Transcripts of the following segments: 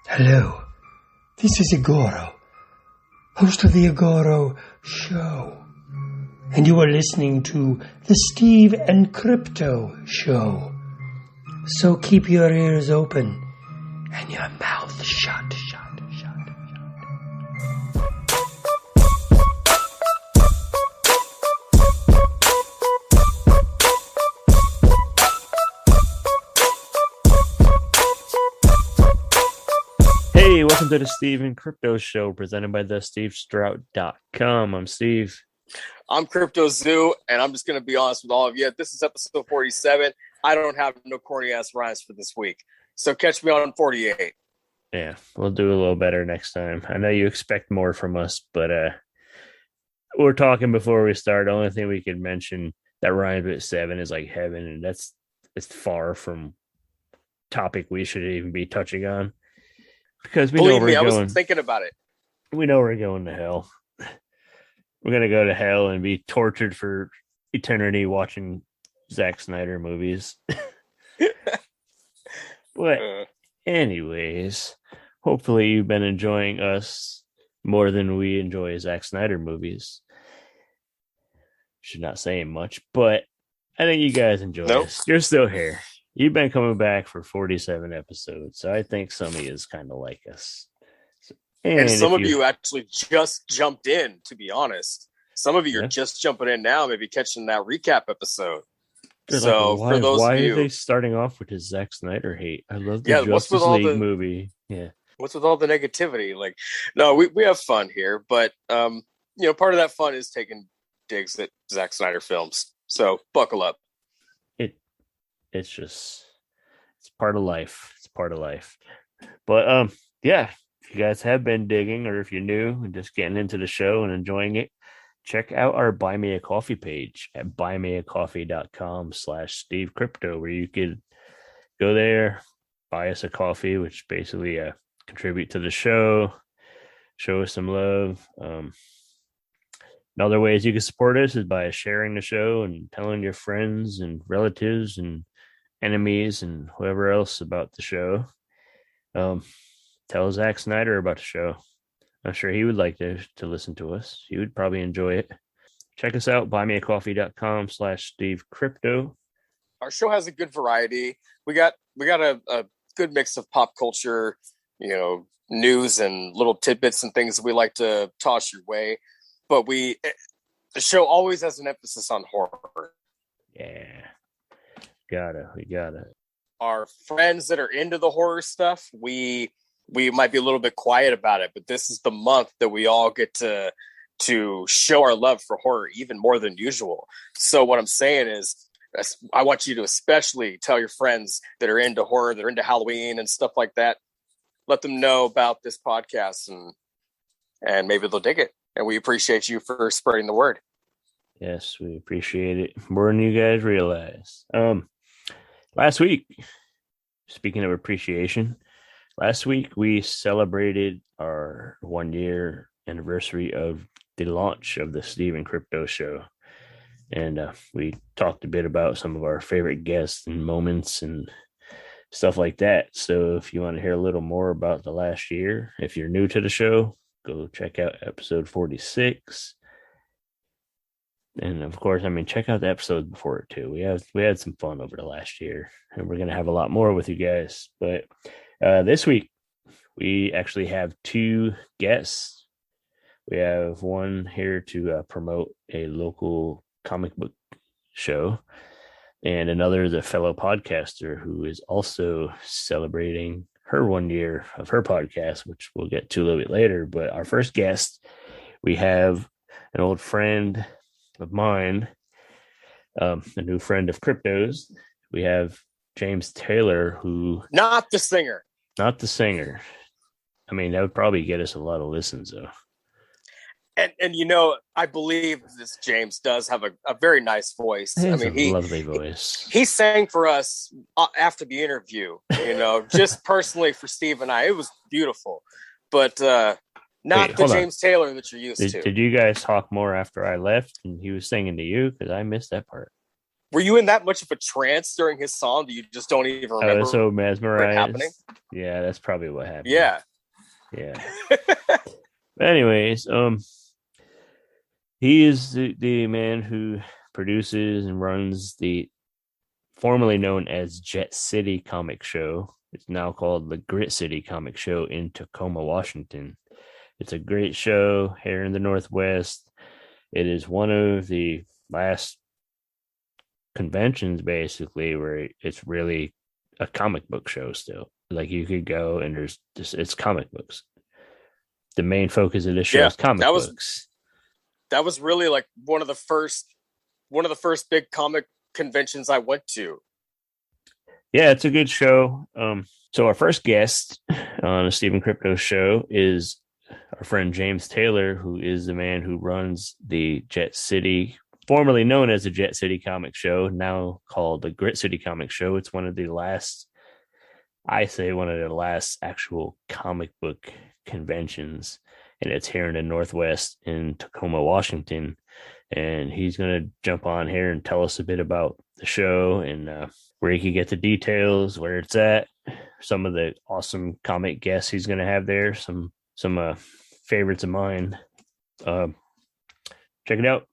Hello, this is Igoro, host of the Igoro Show, and you are listening to the Steve and Crypto Show. So keep your ears open and your mouth shut. Hey, welcome to the Steve and Crypto Show, presented by thestevestrout.com. I'm Steve. I'm Crypto Zoo, and I'm just going to be honest with all of you. This is episode 47. I don't have no corny-ass rhymes for this week. So catch me on 48. Yeah, we'll do a little better next time. I know you expect more from us, but we're talking before we start. The only thing we could mention that rhymes with 7 is like heaven, and it's far from topic we should even be touching on. Because we Believe know me, we're I going. was thinking about it. We know we're going to hell. We're gonna go to hell and be tortured for eternity watching Zack Snyder movies. But anyways, hopefully you've been enjoying us more than we enjoy Zack Snyder movies. Should not say much, but I think you guys enjoy us. You're still here. You've been coming back for 47 episodes, so I think some of you is kind of like us. And some of you actually just jumped in, to be honest. Some of you are just jumping in now, maybe catching that recap episode. So like, for those why of you, are they starting off with his Zack Snyder hate? I love the Justice League movie. Yeah. What's with all the negativity? Like, no, we have fun here, but part of that fun is taking digs at Zack Snyder films. So buckle up. It's part of life. It's part of life. But yeah, if you guys have been digging, or if you're new and just getting into the show and enjoying it, check out our Buy Me a Coffee page at buymeacoffee.com/SteveCrypto, where you could go there, buy us a coffee, which basically contribute to the show, show us some love. And other ways you can support us is by sharing the show and telling your friends and relatives and enemies and whoever else about the show. Tell Zack Snyder about the show. I'm sure he would like to listen to us. He would probably enjoy it. Check us out, buymeacoffee.com/SteveCrypto. Our show has a good variety. We got a good mix of pop culture, news and little tidbits and things that we like to toss your way. But the show always has an emphasis on horror. Yeah. We gotta. Our friends that are into the horror stuff, we might be a little bit quiet about it, but this is the month that we all get to show our love for horror even more than usual. So what I'm saying is, I want you to especially tell your friends that are into horror, that are into Halloween and stuff like that. Let them know about this podcast, and maybe they'll dig it. And we appreciate you for spreading the word. Yes, we appreciate it more than you guys realize. Last week, speaking of appreciation, last week we celebrated our 1-year anniversary of the launch of the Steve and Crypto Show. And we talked a bit about some of our favorite guests and moments and stuff like that. So if you want to hear a little more about the last year, if you're new to the show, go check out episode 46. And of course, check out the episode before it too. We had some fun over the last year, and we're gonna have a lot more with you guys. But this week, we actually have 2 guests. We have one here to promote a local comic book show, and another is a fellow podcaster who is also celebrating her 1 year of her podcast, which we'll get to a little bit later. But our first guest, we have an old friend of mine, a new friend of Crypto's. We have James Taylor, who not the singer. That would probably get us a lot of listens though. And I believe this James does have a very nice voice. He has a lovely voice. He sang for us after the interview, just personally for Steve and I. It was beautiful. But not the James Taylor that you're used to. Did you guys talk more after I left and he was singing to you? Because I missed that part. Were you in that much of a trance during his song that you just don't even remember? I was so mesmerized. happening? Yeah, that's probably what happened. Yeah. Yeah. Anyways, he is the man who produces and runs the formerly known as Jet City Comic Show. It's now called the Grit City Comic Show in Tacoma, Washington. It's a great show here in the Northwest. It is one of the last conventions, basically, where it's really a comic book show still. Like, you could go and there's just, it's comic books. The main focus of this show is comic books. That was really like one of the first big comic conventions I went to. Yeah, it's a good show. So our first guest on the Stephen Crypto show is our friend James Taylor, who is the man who runs the Jet City, formerly known as the Jet City Comic Show, now called the Grit City Comic Show. It's one of the last actual comic book conventions, and it's here in the Northwest in Tacoma, Washington. And he's going to jump on here and tell us a bit about the show and where you can get the details, where it's at, some of the awesome comic guests he's going to have there, some favorites of mine. Check it out.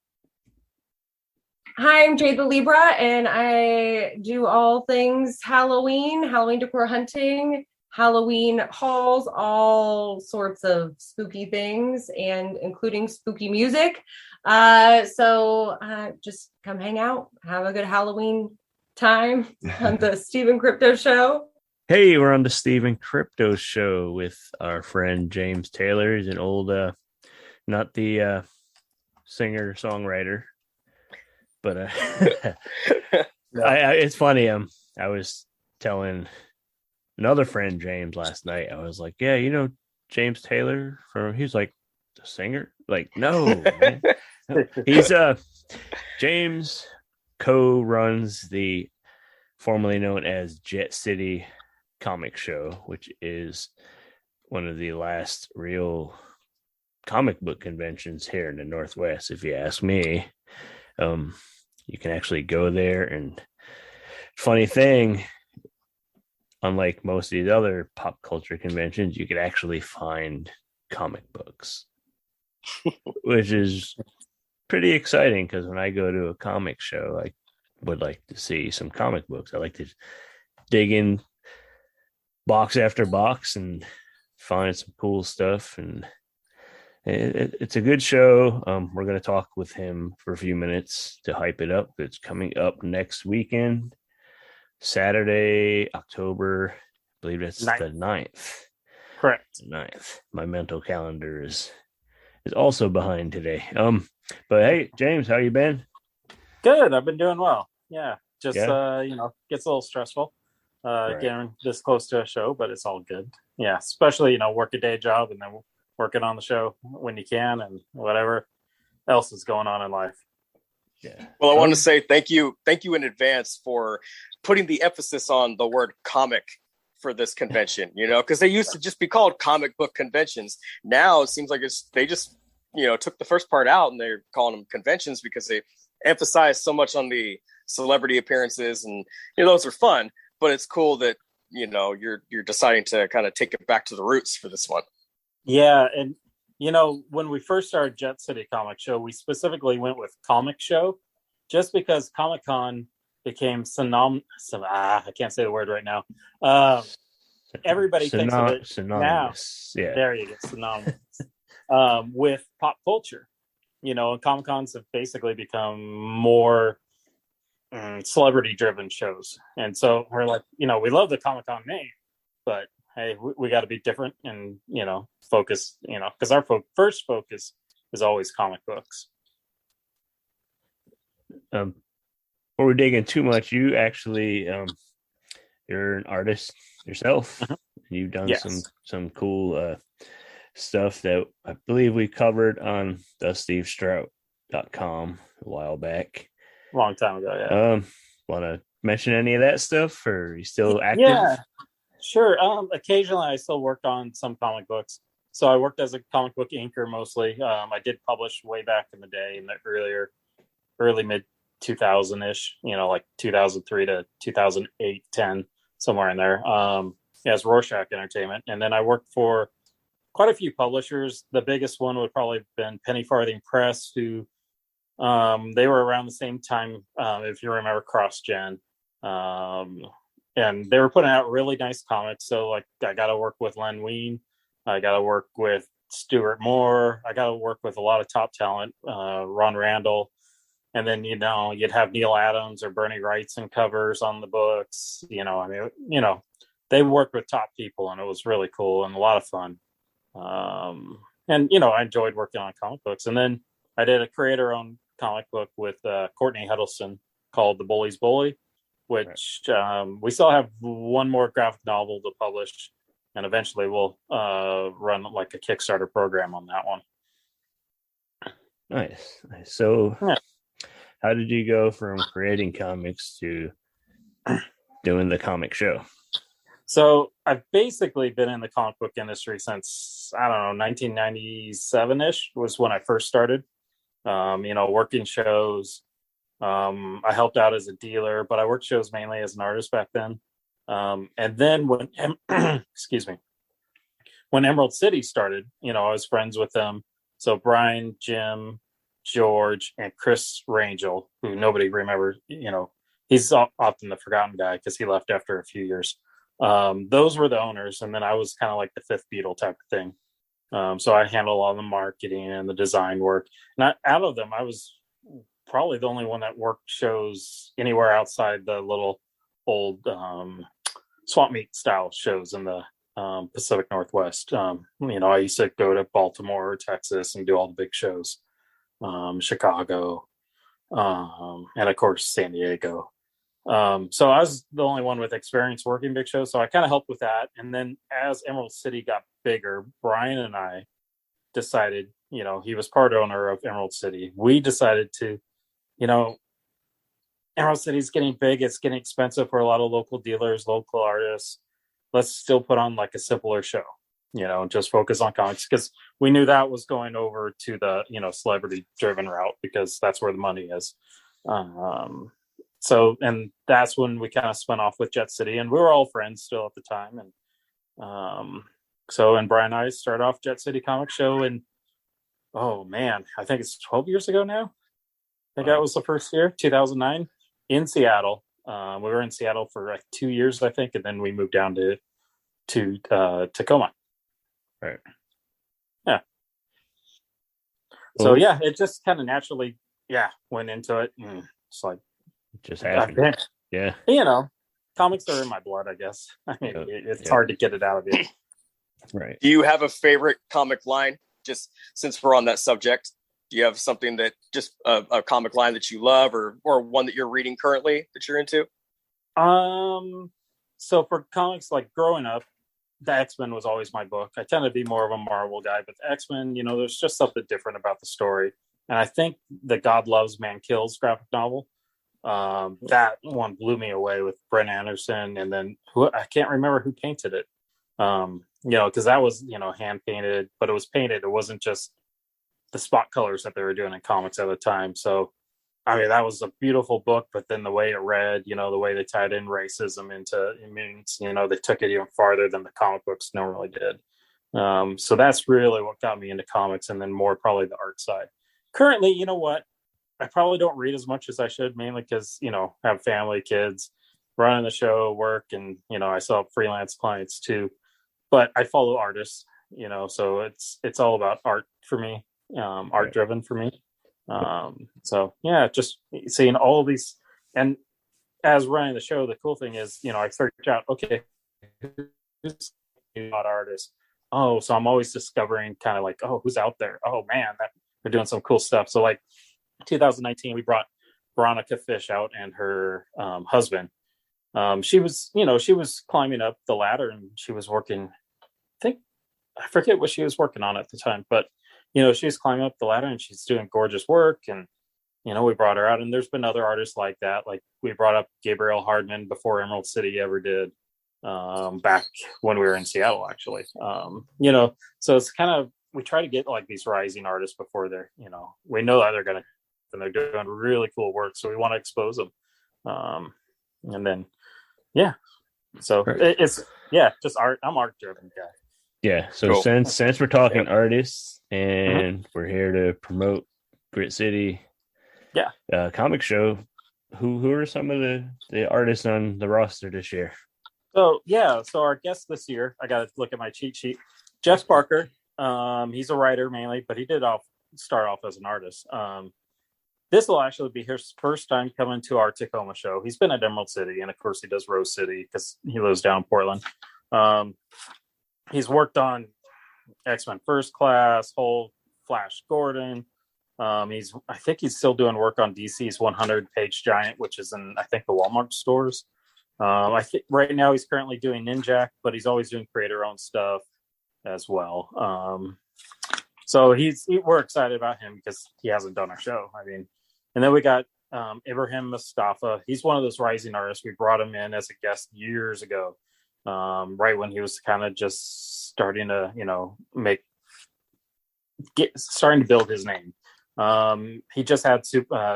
Hi, I'm Jade the Libra, and I do all things Halloween decor hunting, Halloween hauls, all sorts of spooky things, and including spooky music. So just come hang out, have a good Halloween time on the Stephen Crypto show. Hey, we're on the Stephen Crypto show with our friend James Taylor. He's an old, not the singer songwriter, but it's funny. I was telling another friend James last night. I was like, "Yeah, you know James Taylor from?" He was like, "The singer?" Like, no, man. He's James co-runs the formerly known as Jet City Comic Show, which is one of the last real comic book conventions here in the Northwest, if you ask me. You can actually go there, and funny thing, unlike most of these other pop culture conventions, you could actually find comic books, which is pretty exciting, because when I go to a comic show, I would like to see some comic books. I like to dig in box after box and find some cool stuff, and it's a good show. We're going to talk with him for a few minutes to hype it up. It's coming up next weekend, Saturday, October, I believe it's the 9th. Correct. 9th. My mental calendar is also behind today. But hey, James, how you been? Good. I've been doing well. Yeah. Just gets a little stressful getting this close to a show, but it's all good. Yeah. Especially, work a day job and then working on the show when you can, and whatever else is going on in life. Yeah. Well, I want to say thank you in advance for putting the emphasis on the word comic for this convention, because they used to just be called comic book conventions. Now it seems like they just, took the first part out and they're calling them conventions because they emphasize so much on the celebrity appearances, and those are fun, but it's cool that, you're deciding to kind of take it back to the roots for this one. Yeah, and when we first started Jet City Comic Show, we specifically went with comic show, just because Comic-Con became I can't say the word right now. Everybody thinks of it synonymous. Now. Yeah, there you go, synonymous with pop culture. And Comic-Cons have basically become more celebrity-driven shows, and so we're like, we love the Comic-Con name, but hey, we got to be different and, focus, because our first focus is always comic books. Before we dig in too much, you actually, you're an artist yourself. Uh-huh. You've done some cool stuff that I believe we covered on thestevestrout.com a while back. A long time ago, yeah. Want to mention any of that stuff, or are you still active? Yeah. Sure. Occasionally, I still work on some comic books. So I worked as a comic book inker mostly. I did publish way back in the day, in the early mid 2000-ish, like 2003 to 2008, 10, somewhere in there. As Rorschach Entertainment. And then I worked for quite a few publishers. The biggest one would probably have been Penny Farthing Press, who they were around the same time, if you remember CrossGen. And they were putting out really nice comics. So like I got to work with Len Wein. I got to work with Stuart Moore. I got to work with a lot of top talent, Ron Randall. And then, you'd have Neil Adams or Bernie Wrightson covers on the books. They worked with top people, and it was really cool and a lot of fun. And I enjoyed working on comic books. And then I did a creator-owned comic book with Courtney Huddleston called The Bully's Bully, which we still have one more graphic novel to publish, and eventually we'll run like a Kickstarter program on that one. Nice. So how did you go from creating comics to doing the comic show? So I've basically been in the comic book industry since, 1997-ish was when I first started, working shows. I helped out as a dealer, but I worked shows mainly as an artist back then. And then when, excuse me, when Emerald City started, I was friends with them. So Brian, Jim, George, and Chris Rangel, who nobody remembers, he's often the forgotten guy because he left after a few years. Those were the owners. And then I was kind of like the fifth Beatle type of thing. So I handled all the marketing and the design work. And out of them, I was probably the only one that worked shows anywhere outside the little old swamp meet style shows in the Pacific Northwest. I used to go to Baltimore or Texas and do all the big shows, Chicago, and of course San Diego. So I was the only one with experience working big shows, so I kind of helped with that. And then as Emerald City got bigger, Brian and I decided, he was part owner of Emerald City. We decided to, Emerald City's getting big. It's getting expensive for a lot of local dealers, local artists. Let's still put on like a simpler show, just focus on comics, because we knew that was going over to the, celebrity driven route, because that's where the money is. So, and that's when we kind of spun off with Jet City, and we were all friends still at the time. And and Brian and I started off Jet City Comic Show, and oh man, I think it's 12 years ago now. I think that was the first year, 2009, in Seattle. We were in Seattle for like 2 years, I think, and then we moved down to Tacoma. Right. Yeah. So yeah, it just kind of naturally, went into it, and it's like just happened. Yeah. Comics are in my blood, I guess. I mean, it's hard to get it out of you. Right. Do you have a favorite comic line? Just since we're on that subject, do you have something that just a comic line that you love, or one that you're reading currently that you're into? So for comics, like growing up, the X-Men was always my book. I tend to be more of a Marvel guy, but the X-Men, there's just something different about the story. And I think the God Loves, Man Kills graphic novel, that one blew me away with Brent Anderson. And then I can't remember who painted it. Because that was, hand painted, but it was painted. It wasn't just the spot colors that they were doing in comics at the time. So, I mean, that was a beautiful book, but then the way it read, the way they tied in racism into immense, they took it even farther than the comic books normally did. So that's really what got me into comics, and then more probably the art side. Currently, you know what? I probably don't read as much as I should, mainly because, have family, kids, running the show, work, and, I still have freelance clients too. But I follow artists, so it's all about art for me, art driven for me. So yeah, just seeing all of these, and as running the show, the cool thing is, I search out, okay, who's not artist? Oh, so I'm always discovering kind of like, oh, who's out there? Oh man, they're doing some cool stuff. So like 2019, we brought Veronica Fish out and her husband. She was climbing up the ladder, and she was working, I forget what she was working on at the time, but she was climbing up the ladder and she's doing gorgeous work. And, we brought her out, and there's been other artists like that. Like we brought up Gabriel Hardman before Emerald City ever did, back when we were in Seattle, actually. So it's kind of, we try to get like these rising artists before they're, we know that they're going to and they're doing really cool work. So we want to expose them. And then, yeah. So Right. it's just art. I'm art driven guy. Yeah. So Cool. since we're talking artists and we're here to promote Grit City, comic show, who are some of the artists on the roster this year? So our guest this year, I got to look at my cheat sheet. Jeff Parker. He's a writer mainly, but he did start off as an artist. This will actually be his first time coming to our Tacoma show. He's been at Emerald City, and of course he does Rose City because he lives down in Portland. He's worked on X-Men First Class, Hulk, Flash Gordon. I think he's still doing work on DC's 100-page Giant, which is in, I think, the Walmart stores. I think right now he's currently doing Ninjak, but he's always doing creator-owned stuff as well. So we're excited about him because he hasn't done our show. I mean, and then we got Ibrahim Mustafa. He's one of those rising artists. We brought him in as a guest years ago, right when he was kind of just starting to, starting to build his name. He just had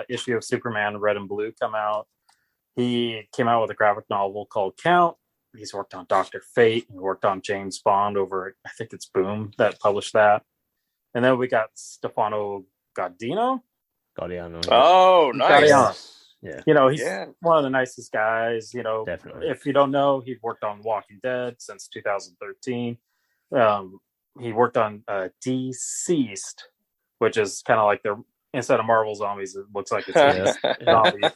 issue of Superman Red and Blue come out. He came out with a graphic novel called Count. He's worked on Dr. Fate. He worked on James Bond over, I think it's Boom that published that. And then we got Stefano Gaudiano. Oh, nice. Gaudiano. Yeah. He's one of the nicest guys. Definitely. If you don't know, he worked on Walking Dead since 2013. He worked on Deceased, which is kind of like instead of Marvel Zombies, it looks like it's zombies.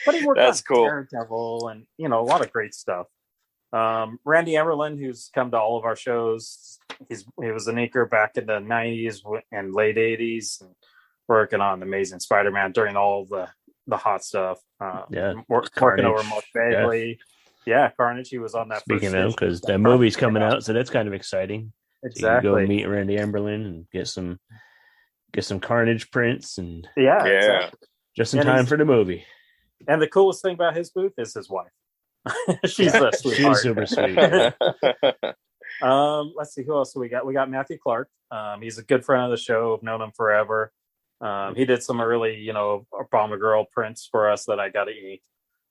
But he worked on Daredevil and, a lot of great stuff. Randy Emerlin, who's come to all of our shows, he was an inker back in the 90s and late 80s, and working on Amazing Spider-Man during all the hot stuff. Working over Mark Bagley. Yeah, Carnage. He was on that. Speaking of, because that movie's coming out, so that's kind of exciting. Exactly. So you can go meet Randy Emerlin and get some Carnage prints and exactly. Just in time for the movie. And the coolest thing about his booth is his wife. She's a sweetheart. She's super sweet. Let's see, who else do we got? We got Matthew Clark. He's a good friend of the show. I've known him forever. He did some early, Obama Girl prints for us that I got to eat.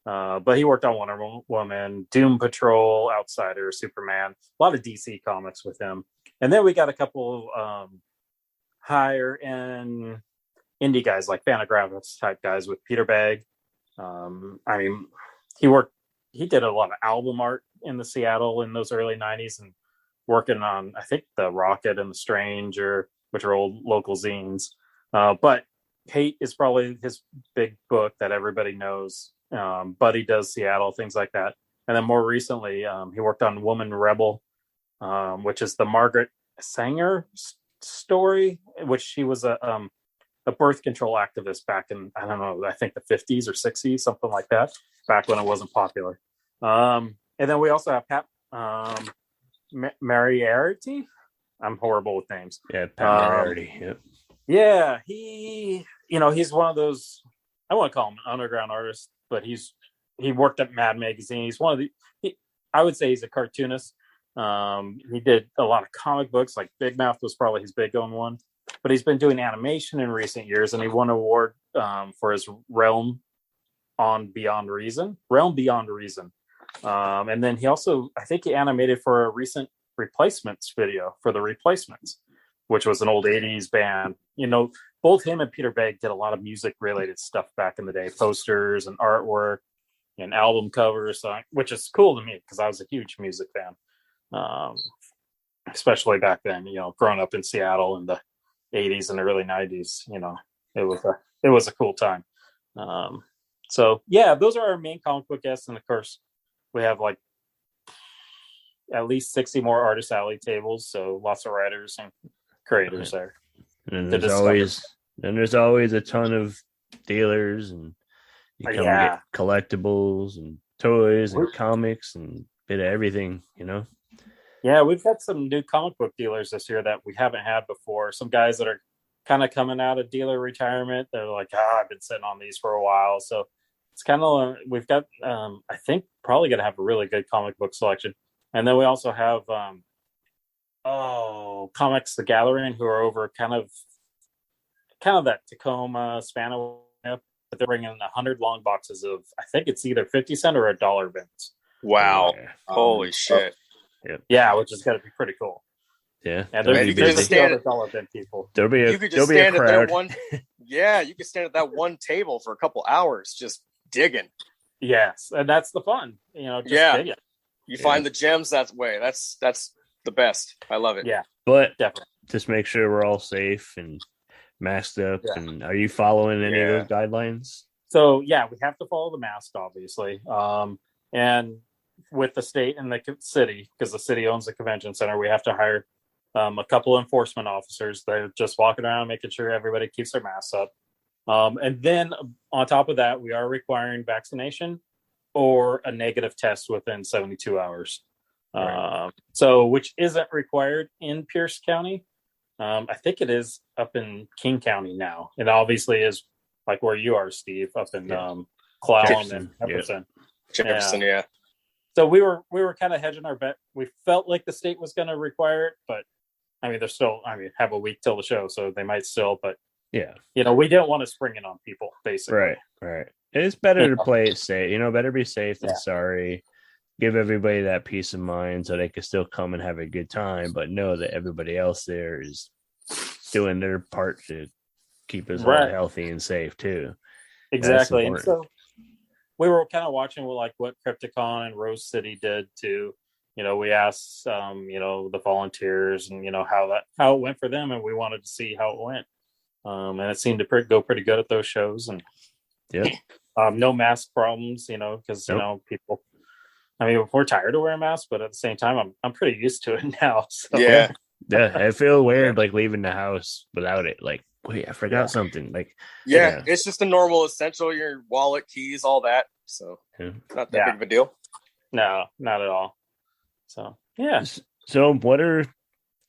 But he worked on Wonder Woman, Doom Patrol, Outsider, Superman, a lot of DC comics with him. And then we got a couple higher end indie guys like Fantagraphics type guys with Peter Bagg. He did a lot of album art in the Seattle in those early 90s and working on, I think, The Rocket and The Stranger, which are old local zines. But Hate is probably his big book that everybody knows. Buddy Does Seattle, things like that. And then more recently, he worked on Woman Rebel, which is the Margaret Sanger story, which she was a birth control activist back in, I don't know, I think the 50s or 60s, something like that, back when it wasn't popular. And then we also have Pat Moriarty. I'm horrible with names. Yeah, Pat Moriarty. Yep. Yeah, he's one of those, I want to call him an underground artist, but he worked at Mad Magazine. He's one of I would say he's a cartoonist. He did a lot of comic books, like Big Mouth was probably his big one. But he's been doing animation in recent years, and he won an award for his Realm Beyond Reason. And then he also, I think he animated for a recent Replacements video for The Replacements, which was an old 80s band. Both him and Peter Bagg did a lot of music-related stuff back in the day, posters and artwork and album covers, which is cool to me because I was a huge music fan, especially back then, growing up in Seattle in the 80s and early 90s, it was a cool time. So yeah, those are our main comic book guests, and of course we have like at least 60 more Artist Alley tables, so lots of writers and creators there. And there's always a ton of dealers, and you can get collectibles and toys and comics and a bit of everything, Yeah, we've had some new comic book dealers this year that we haven't had before. Some guys that are kind of coming out of dealer retirement. They're like, I've been sitting on these for a while. So it's kind of, we've got, I think, probably going to have a really good comic book selection. And then we also have, Comics the Gathering, who are over kind of that Tacoma, Spanaway but they're bringing 100 long boxes of, I think it's either 50-cent or $1 bins. Wow. Yeah. Holy shit. Yeah, which is going to be pretty cool. Yeah. And Man, there's you could just a few stand other $1 bin people. There'll be a, You could just there'll be a stand at that crowd. one. Yeah, you could stand at that one table for a couple hours just digging. Yes, and that's the fun. Just dig it. You find the gems that way. That's the best. I love it. Yeah, But definitely. just make sure we're all safe and masked up. Yeah. And are you following any of those guidelines? So yeah, we have to follow the mask, obviously. And with the state and the city, because the city owns the convention center, we have to hire a couple enforcement officers. They're just walking around making sure everybody keeps their masks up. And then on top of that, we are requiring vaccination or a negative test within 72 hours. Right. So which isn't required in Pierce County. I think it is up in King County now. It obviously is like where you are, Steve, up in Clallam and Jefferson. Jefferson, yeah. So we were kind of hedging our bet. We felt like the state was going to require it, but I mean, have a week till the show, so they might still, but Yeah. We didn't want to spring it on people, basically. Right. It's better to play it safe. Better be safe than Yeah. sorry. Give everybody that peace of mind so they can still come and have a good time, but know that everybody else there is doing their part to keep us all healthy and safe too. Exactly. And so we were kind of watching what Crypticon and Rose City did too. We asked the volunteers and how it went for them, and we wanted to see how it went. And it seemed to go pretty good at those shows, and no mask problems, because people. I mean, we're tired of wearing masks, but at the same time, I'm pretty used to it now. So. Yeah, I feel weird leaving the house without it. Like, wait, I forgot something. It's just a normal essential. Your wallet, keys, all that. So not that big of a deal. No, not at all. So yeah. So what are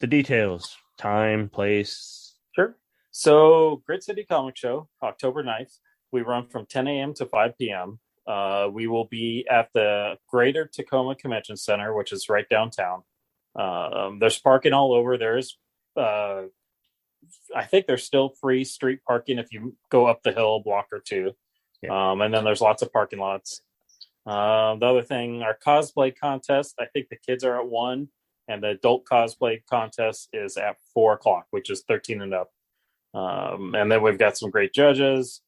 the details? Time, place. Sure. So Grit City Comic Show, October 9th. We run from 10 a.m. to 5 p.m. We will be at the Greater Tacoma Convention Center, which is right downtown. There's parking all over. There's, I think there's still free street parking if you go up the hill a block or two. Yeah. And then there's lots of parking lots. The other thing, our cosplay contest, I think the kids are at 1, and the adult cosplay contest is at 4:00, which is 13 and up. And then we've got some great judges.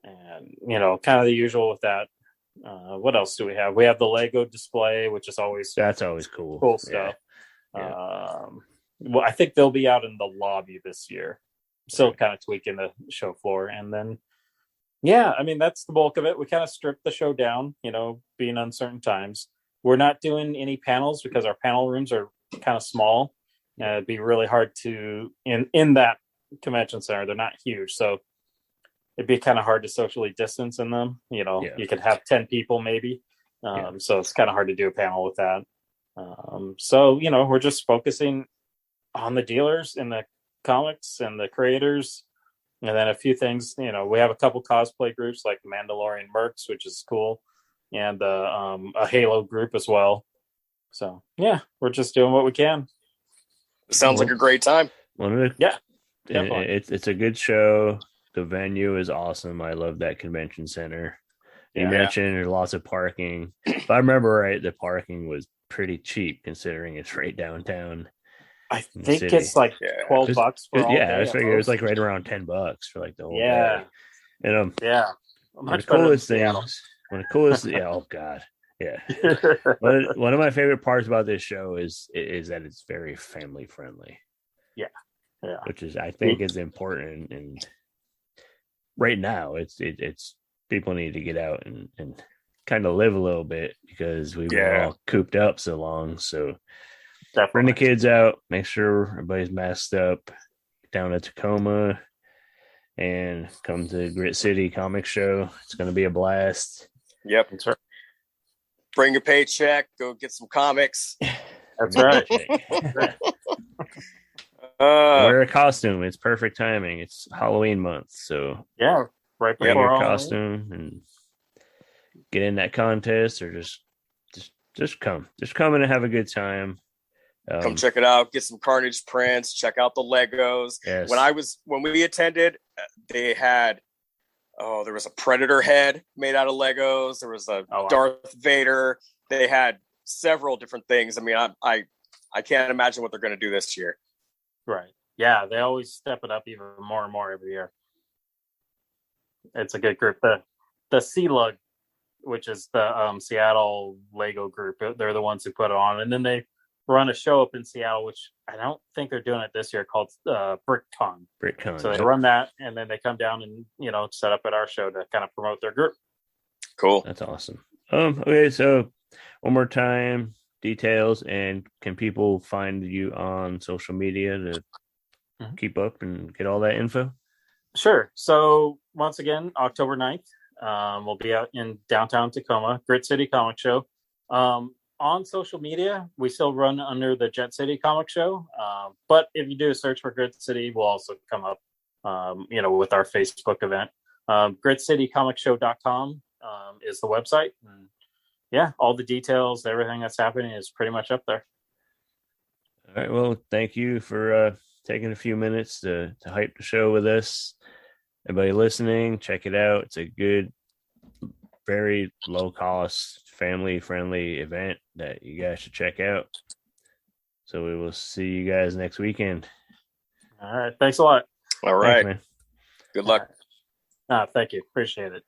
And kind of the usual with that. What else do we have? We have the Lego display, which is that's always cool stuff. Well, I think they'll be out in the lobby this year, still kind of tweaking the show floor. And then that's the bulk of it. We kind of stripped the show down, being uncertain times. We're not doing any panels because our panel rooms are kind of small. It'd be really hard to in that convention center. They're not huge, so it'd be kind of hard to socially distance in them. You could have 10 people maybe. So it's kind of hard to do a panel with that. So we're just focusing on the dealers and the comics and the creators. And then a few things, we have a couple cosplay groups like the Mandalorian Mercs, which is cool. And a Halo group as well. So we're just doing what we can. Sounds like a great time. It's a good show. The venue is awesome. I love that convention center. You mentioned there's lots of parking. If I remember right, the parking was pretty cheap considering it's right downtown. I think it's like $12 for all day. I was figuring it was right around $10 for the whole day. And one of the coolest things. Oh God. Yeah. One of my favorite parts about this show is that it's very family friendly. Yeah. Which is I think is important, and right now it's people need to get out and kind of live a little bit because we were all cooped up so long. So bring the kids out, make sure everybody's masked up, down at Tacoma, and come to Grit City Comic Show. It's going to be a blast. Yep. That's right. Bring your paycheck, go get some comics. That's right. Wear a costume. It's perfect timing. It's Halloween month, so right before your costume and get in that contest, or just come in and have a good time. Come check it out. Get some Carnage prints. Check out the Legos. Yes. When we attended, they had there was a Predator head made out of Legos. There was a Darth Vader. They had several different things. I mean, I can't imagine what they're going to do this year. Right. Yeah, they always step it up even more and more every year. It's a good group. The Sea-Lug, which is the Seattle Lego group, they're the ones who put it on. And then they run a show up in Seattle, which I don't think they're doing it this year, called BrickCon. BrickCon. So they run that, and then they come down and, set up at our show to kind of promote their group. Cool. That's awesome. Okay, so one more time, details, and can people find you on social media to keep up and get all that info? Sure. So once again, October 9th, we'll be out in downtown Tacoma, Grit City Comic Show. On social media, we still run under the Jet City Comic Show. But if you do a search for Grit City, we'll also come up, with our Facebook event. GritCityComicShow.com is the website. And yeah, all the details, everything that's happening is pretty much up there. All right. Well, thank you for taking a few minutes to hype the show with us. Everybody listening, check it out. It's a good, very low cost, family friendly event that you guys should check out. So we will see you guys next weekend. All right. Thanks a lot. All right. Thanks, man. Good luck. Thank you. Appreciate it.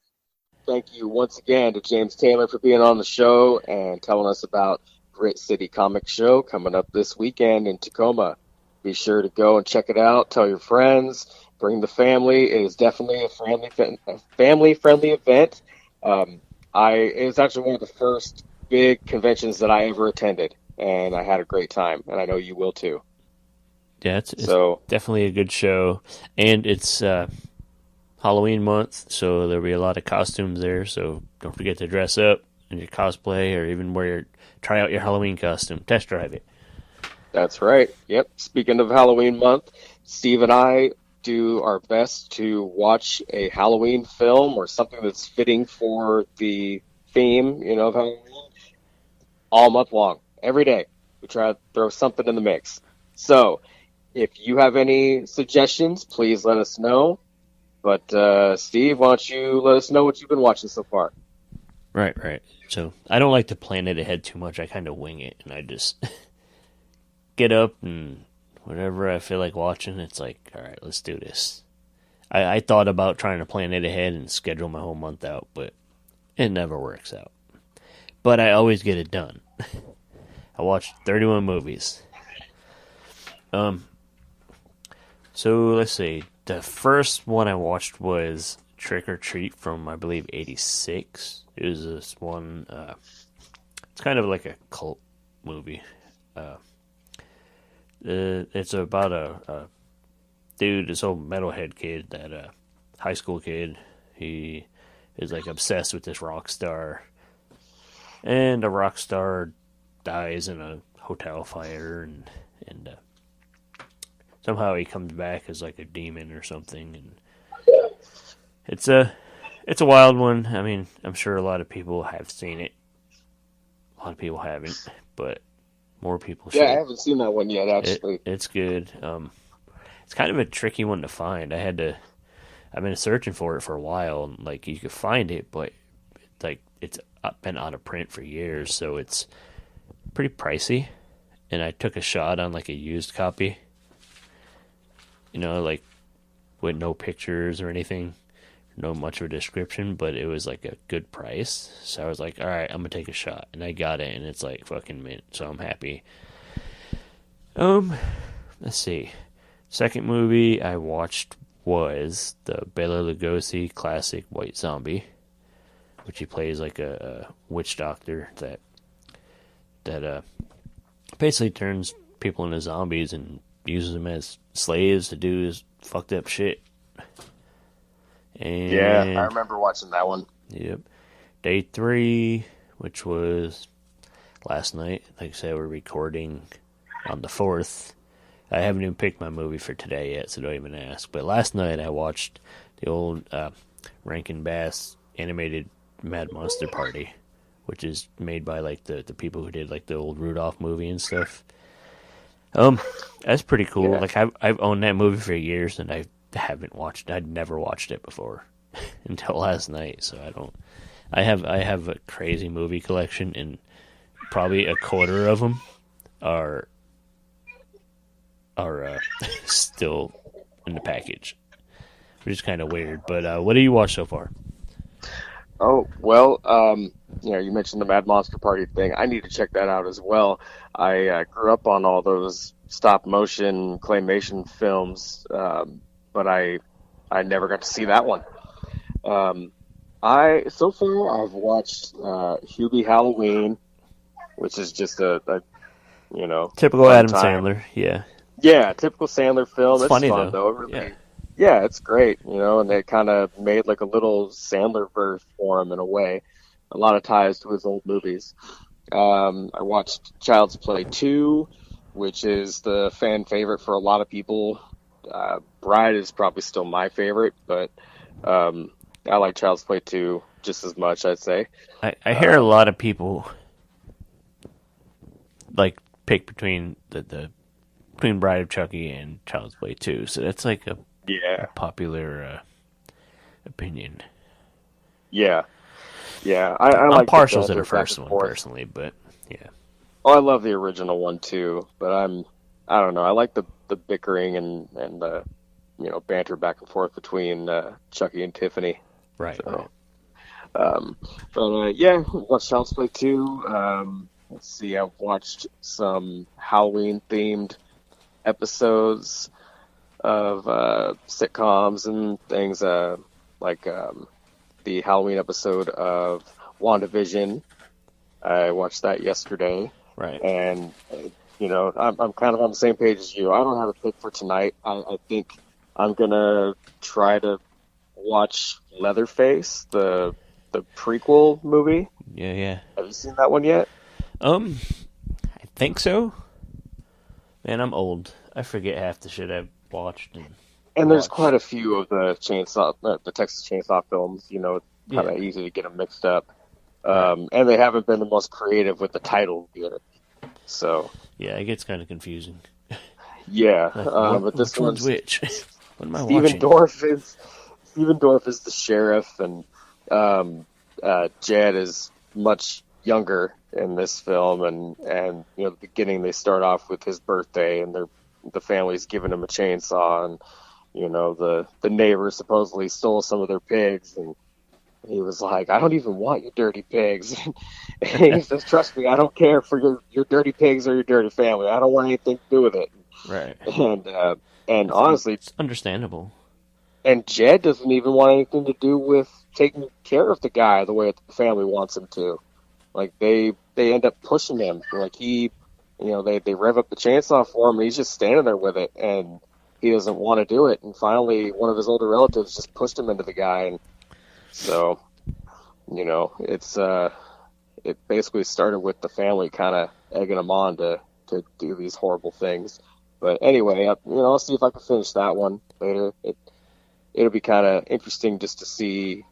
Thank you once again to James Taylor for being on the show and telling us about Grit City Comic Show coming up this weekend in Tacoma. Be sure to go and check it out. Tell your friends. Bring the family. It is definitely a family-friendly event. It was actually one of the first big conventions that I ever attended, and I had a great time, and I know you will too. Yeah, it's definitely a good show, and it's Halloween month, so there'll be a lot of costumes there, so don't forget to dress up in your cosplay or even try out your Halloween costume. Test drive it. That's right. Yep. Speaking of Halloween month, Steve and I do our best to watch a Halloween film or something that's fitting for the theme, of Halloween all month long. Every day. We try to throw something in the mix. So, if you have any suggestions, please let us know. But, Steve, why don't you let us know what you've been watching so far? Right. So, I don't like to plan it ahead too much. I kind of wing it, and I just get up and whatever I feel like watching, it's like, all right, let's do this. I thought about trying to plan it ahead and schedule my whole month out, but it never works out. But I always get it done. I watched 31 movies. So let's see. The first one I watched was Trick or Treat from, I believe, 86. It was this one, it's kind of like a cult movie. It's about a dude, this old metalhead kid, that high school kid. He is like obsessed with this rock star, and a rock star dies in a hotel fire, and somehow he comes back as like a demon or something. And it's a wild one. I mean, I'm sure a lot of people have seen it. A lot of people haven't, but more people should. Yeah, I haven't seen that one yet, actually. It's good. It's kind of a tricky one to find. I've been searching for it for a while, and like you could find it, but like it's been out of print for years, so it's pretty pricey. And I took a shot on like a used copy, like with no pictures or anything, no much of a description, but it was like a good price. So I was like, all right, I'm gonna take a shot, and I got it, and it's like fucking mint, so I'm happy. Let's see. Second movie I watched was the Bela Lugosi classic White Zombie, which he plays like a witch doctor that basically turns people into zombies and uses them as slaves to do his fucked up shit. And yeah, I remember watching that one. Yep. Day 3, which was last night. Like I said, we're recording on the 4th. I haven't even picked my movie for today yet, so don't even ask. But last night I watched the old Rankin Bass animated Mad Monster Party, which is made by like the people who did like the old Rudolph movie and stuff. That's pretty cool. Yeah. Like I've owned that movie for years, and I haven't watched it. I'd never watched it before. until last night. So I have a crazy movie collection, and probably a quarter of them are still in the package, which is kind of weird. But what do you watch so far? Oh, well, you mentioned the Mad Monster Party thing. I need to check that out as well. I grew up on all those stop motion claymation films, but I never got to see that one. So far I've watched Hubie Halloween, which is just a Typical fun Adam time. Sandler, yeah. Yeah, typical Sandler film. It's funny, fun, though. It really, Yeah. yeah, it's great, and they kind of made like a little Sandler verse for him in a way. A lot of ties to his old movies. I watched Child's Play 2, which is the fan favorite for a lot of people. Bride is probably still my favorite, but I like Child's Play 2 just as much, I'd say. I hear a lot of people like pick between between Bride of Chucky and Child's Play 2, so that's like a Yeah, popular opinion. yeah. I I'm like partial to the banter back first and one forth. personally, but yeah. Oh, I love the original one too, but I don't know. I like the bickering and the banter back and forth between Chucky and Tiffany. Right. So, yeah, watched Child's Play 2. Let's see, I've watched some Halloween themed episodes of sitcoms and things like the Halloween episode of WandaVision. I watched that yesterday. Right. And, I'm kind of on the same page as you. I don't have a pick for tonight. I think I'm going to try to watch Leatherface, the prequel movie. Yeah. Have you seen that one yet? I think so. Man, I'm old. I forget half the shit I've watched. And there's quite a few of the Texas Chainsaw films, kind of Yeah. easy to get them mixed up. And they haven't been the most creative with the title either. So, Yeah, it gets kind of confusing. yeah. Like, But this which one's one's which? What am I Stephen watching? Dorff is the sheriff, and Jed is much younger in this film. And the beginning they start off with his birthday, and the family's giving him a chainsaw, and the neighbor supposedly stole some of their pigs, and he was like, "I don't even want your dirty pigs." And he says, "Trust me, I don't care for your dirty pigs or your dirty family. I don't want anything to do with it." Right. And honestly, It's understandable. and Jed doesn't even want anything to do with taking care of the guy the way the family wants him to. Like they end up pushing him. Like they rev up the chainsaw for him, and he's just standing there with it, and he doesn't want to do it. And finally, one of his older relatives just pushed him into the guy, and so it basically started with the family kind of egging him on to do these horrible things. But anyway, I'll see if I can finish that one later. It'll be kind of interesting just to see,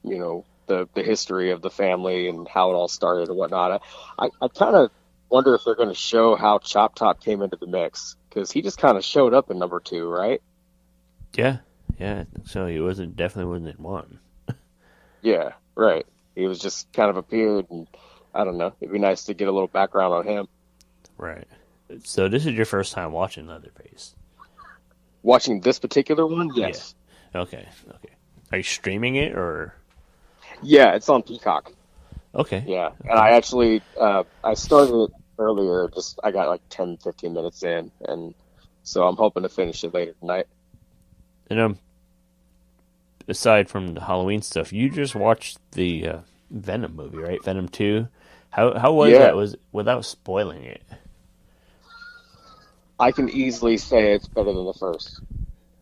the history of the family and how it all started and whatnot. I kind of wonder if they're going to show how Chop Top came into the mix, because he just kind of showed up in number 2, right? Yeah. I think so he definitely wasn't in one. Yeah, right. He was just kind of appeared, and I don't know. It'd be nice to get a little background on him. Right. So this is your first time watching Leatherface. Watching this particular one, yes. Okay. Are you streaming it or? Yeah, it's on Peacock. Okay. Yeah, and I actually I started it earlier. I got like 10, 15 minutes in, and so I'm hoping to finish it later tonight. And aside from the Halloween stuff, you just watched the Venom movie, right? Venom 2. How was that? Was without spoiling it? I can easily say it's better than the first,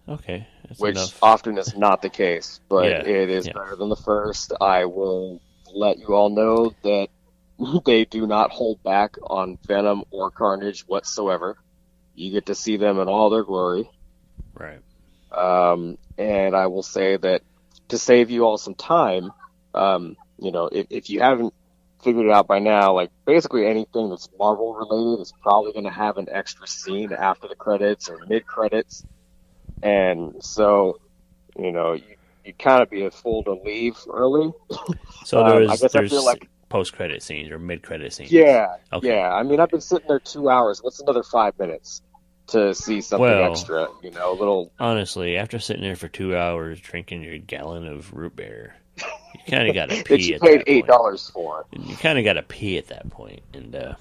Okay, that's which enough. often is not the case, but Yeah, it is yeah. better than the first. I will let you all know that they do not hold back on Venom or Carnage whatsoever. You get to see them in all their glory. Right. And I will say that to save you all some time, if you haven't figured it out by now, like basically anything that's Marvel related is probably going to have an extra scene after the credits or mid credits. And so, you kind of be a fool to leave early. So I guess I there's feel like post-credit scenes or mid-credit scenes. yeah, Okay. yeah. I mean, I've been sitting there 2 hours. What's another 5 minutes to see something Well, extra? A little. Honestly, after sitting there for 2 hours drinking your gallon of root beer, you kind of got to That pee you at paid that point. $8 for. You kind of got to pee at that point, and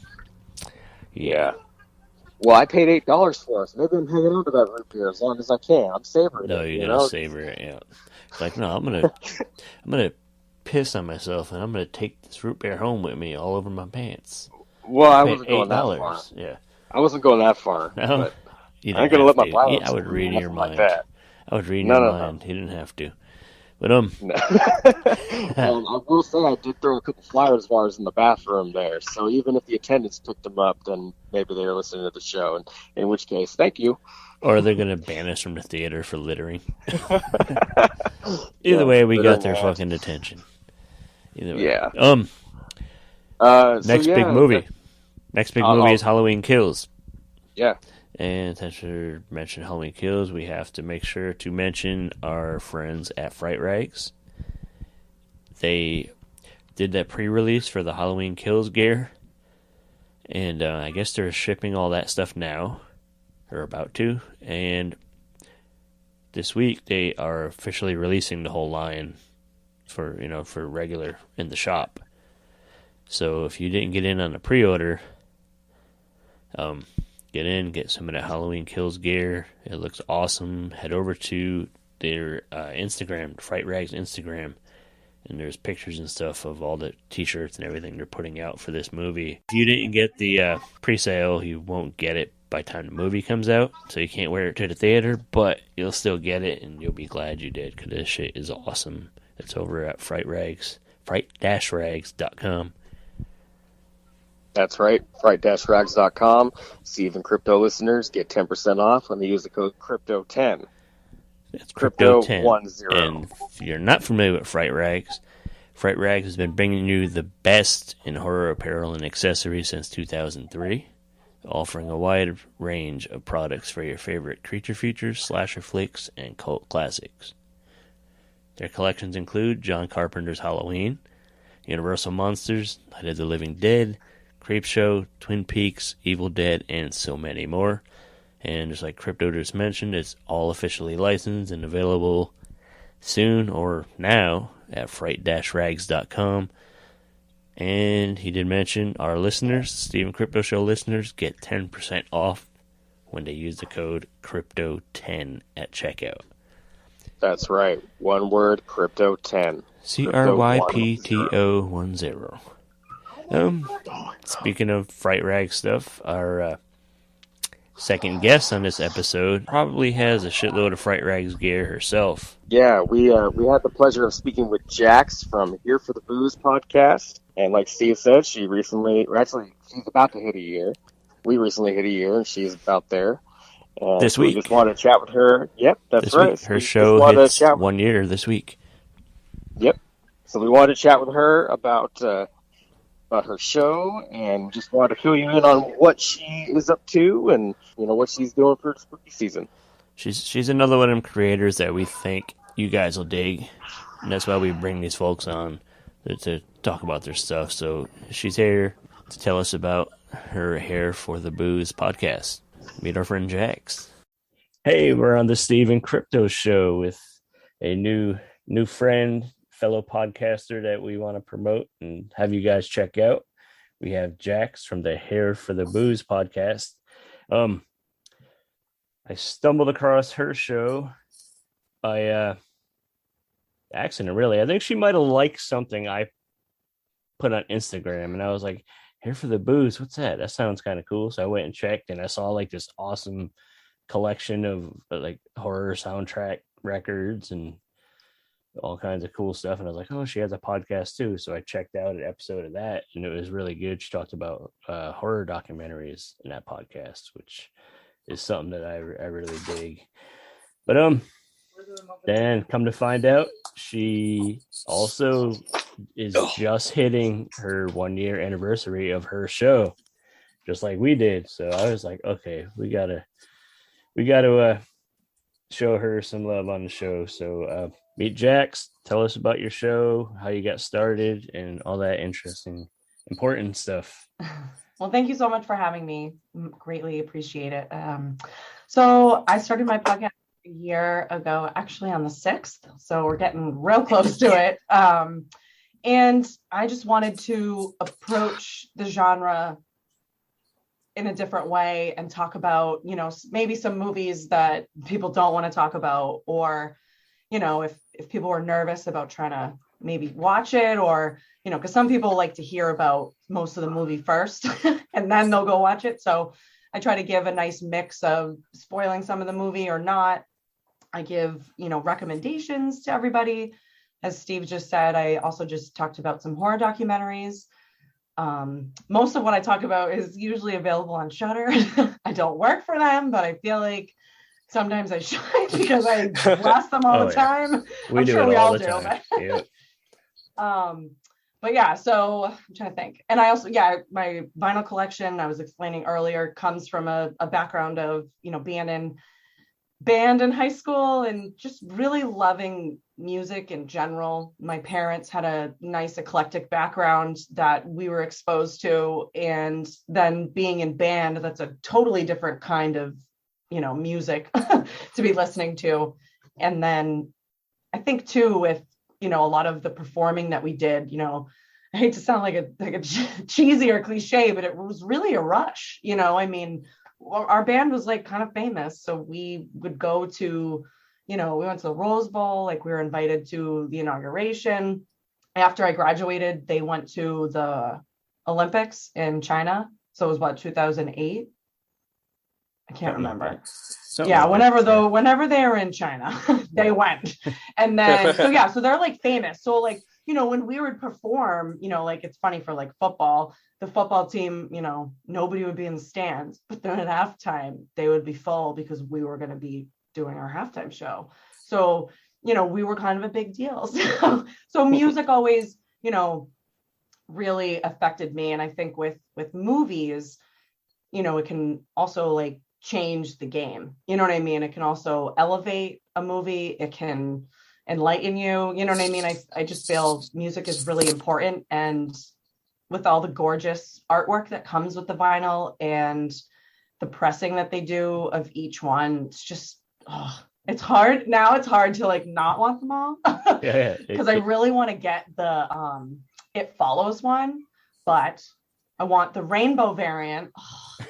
Yeah. Well, I paid $8 for it. So maybe I'm hanging on to that root beer as long as I can. I'm savoring no, it. you're gonna savor it. Yeah, it's like no, I'm gonna piss on myself, and I'm gonna take this root beer home with me all over my pants. Well, I Paid wasn't going that far. $8. Yeah, I wasn't going that far. no, But you I ain't didn't gonna have let my to. bladder. I would read in your Like mind. that. I would read in No, your no, no. mind. He didn't have to. But No. I will say I did throw a couple Flyers bars in the bathroom there. So even if the attendants picked them up, then maybe they were listening to the show. And in which case, thank you. or they're gonna ban us from the theater for littering. Yeah, Either way, we got their littering fucking attention. Either way. Yeah. Next big movie. Next big movie is Halloween Kills. Yeah. And since we mentioned Halloween Kills, we have to make sure to mention our friends at Fright Rags. They did that pre-release for the Halloween Kills gear. And I guess they're shipping all that stuff now. Or about to. And this week they are officially releasing the whole line for regular in the shop. So if you didn't get in on the pre-order, get some of that Halloween Kills gear. It looks awesome. Head over to their Instagram, Fright Rags Instagram, and there's pictures and stuff of all the t-shirts and everything they're putting out for this movie. If you didn't get the pre-sale, you won't get it by the time the movie comes out, so you can't wear it to the theater, but you'll still get it, and you'll be glad you did, because this shit is awesome. It's over at Fright Rags, fright-rags.com. That's right, fright-rags.com. Steve and Crypto listeners get 10% off when they use the code CRYPTO10. That's Crypto10. 10. And if you're not familiar with Fright Rags has been bringing you the best in horror apparel and accessories since 2003, offering a wide range of products for your favorite creature features, slasher flicks, and cult classics. Their collections include John Carpenter's Halloween, Universal Monsters, Night of the Living Dead, Creepshow, Twin Peaks, Evil Dead, and so many more. And just like Crypto just mentioned, it's all officially licensed and available soon or now at fright-rags.com. And he did mention our listeners, Stephen Crypto Show listeners, get 10% off when they use the code CRYPTO10 at checkout. That's right. One word, CRYPTO10. CRYPTO10. Speaking of Fright Rag stuff, our second guest on this episode probably has a shitload of Fright Rags gear herself. Yeah, we had the pleasure of speaking with Jax from Here for the Booze podcast. And like Steve said, she's about to hit a year. We recently hit a year, and she's about there. And this week. We just wanted to chat with her. Yep, that's this right. Week. Her show hits 1 year this week. Yep. So we wanted to chat with her about her show, and just wanted to fill you in on what she is up to, and what she's doing for spooky season. She's another one of them creators that we think you guys will dig, and that's why we bring these folks on to talk about their stuff. So she's here to tell us about her Hair for the Booze podcast. Meet our friend Jax. Hey, we're on the Stephen Crypto Show with a new friend, fellow podcaster that we want to promote and have you guys check out. We have Jax from the Hair for the Booze podcast. I stumbled across her show by accident, really. I think she might have liked something I put on Instagram, and I was like, Hair for the Booze, what's that? That sounds kind of cool. So I went and checked, and I saw like this awesome collection of like horror soundtrack records and all kinds of cool stuff. And I was like, oh, she has a podcast too. So I checked out an episode of that, and it was really good. She talked about horror documentaries in that podcast, which is something that I really dig. But then come to find out, she also is just hitting her 1 year anniversary of her show, just like we did. So I was like, okay, we gotta show her some love on the show. So meet Jax. Tell us about your show, how you got started, and all that interesting, important stuff. Well, thank you so much for having me. Greatly appreciate it. So I started my podcast a year ago, actually on the 6th. So we're getting real close to it. And I just wanted to approach the genre in a different way and talk about, you know, maybe some movies that people don't want to talk about, or, you know, if people are nervous about trying to maybe watch it, or, you know, because some people like to hear about most of the movie first and then they'll go watch it. So I try to give a nice mix of spoiling some of the movie or not. I give, you know, recommendations to everybody. As Steve just said, I also just talked about some horror documentaries. Most of what I talk about is usually available on Shudder. I don't work for them, but I feel like sometimes I should because I blast them all the time. We do it all the time. But yeah, so I'm trying to think. And I also, my vinyl collection, I was explaining earlier, comes from a background of, you know, being in band in high school and just really loving music in general. My parents had a nice eclectic background that we were exposed to. And then being in band, that's a totally different kind of, you know, music to be listening to. And then I think too, with, you know, a lot of the performing that we did, you know, I hate to sound like a cheesy or cliche, but it was really a rush. You know, I mean, our band was like kind of famous. So we would go to, you know, we went to the Rose Bowl, like we were invited to the inauguration. After I graduated, they went to the Olympics in China. So it was what, 2008? I can't remember. Whenever they were in China, they went. And then, so they're like famous. So like, you know, when we would perform, you know, like it's funny for like football, the football team, you know, nobody would be in the stands, but then at halftime, they would be full because we were going to be doing our halftime show. So, you know, we were kind of a big deal. So music always, you know, really affected me. And I think with movies, you know, it can also like change the game. You know what I mean? It can also elevate a movie. It can enlighten you. You know what I mean? I just feel music is really important. And with all the gorgeous artwork that comes with the vinyl and the pressing that they do of each one, it's just, it's hard. Now it's hard to like not want them all. Because I really want to get the It Follows one, but I want the rainbow variant,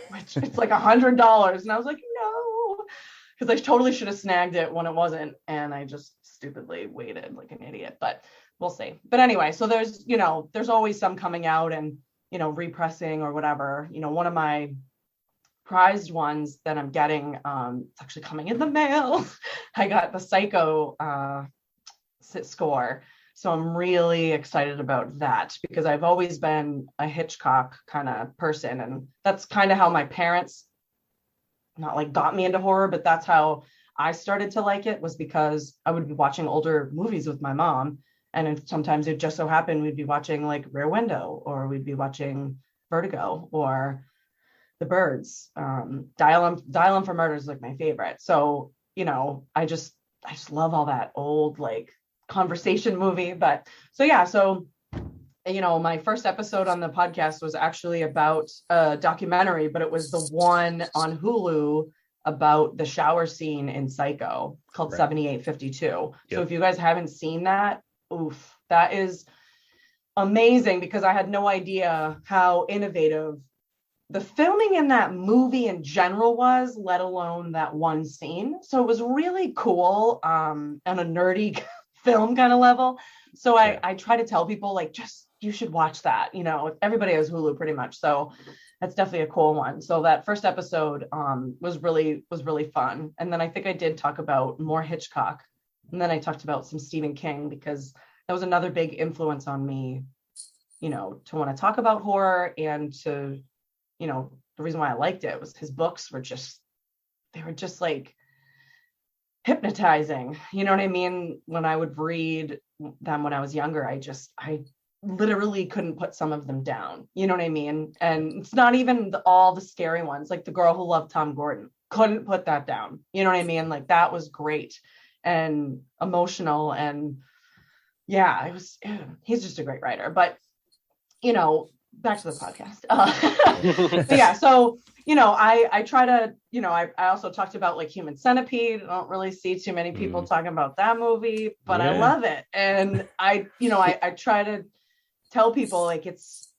which it's like $100. And I was like, no, because I totally should have snagged it when it wasn't. And I just stupidly waited like an idiot, but we'll see. But anyway, so there's, you know, there's always some coming out and, you know, repressing or whatever. You know, one of my prized ones that I'm getting, it's actually coming in the mail. I got the Psycho score. So I'm really excited about that because I've always been a Hitchcock kind of person. And that's kind of how my parents not like got me into horror, but that's how I started to like it, was because I would be watching older movies with my mom. And sometimes it just so happened we'd be watching like Rear Window, or we'd be watching Vertigo or The Birds. Dial M for Murder is like my favorite. So, you know, I just love all that old like conversation movie. But so you know, my first episode on the podcast was actually about a documentary, but it was the one on Hulu about the shower scene in Psycho called 7852. Yep. So if you guys haven't seen that, that is amazing, because I had no idea how innovative the filming in that movie in general was, let alone that one scene. So it was really cool on a nerdy film kind of level. So I try to tell people like, you should watch that. You know, everybody has Hulu pretty much. So that's definitely a cool one. So that first episode was really fun. And then I think I did talk about more Hitchcock. And then I talked about some Stephen King, because that was another big influence on me, you know, to want to talk about horror, and to, you know, the reason why I liked it was his books were just like hypnotizing. You know what I mean? When I would read them when I was younger, I literally couldn't put some of them down. You know what I mean? And it's not even all the scary ones, like The Girl Who Loved Tom Gordon. couldn't put that down. You know what I mean? Like that was great and emotional, and yeah, he's just a great writer. But you know, back to the podcast. Yeah, so you know, I try to, you know, I also talked about like Human Centipede. I don't really see too many people talking about that movie, but I love it. And I try to tell people like it's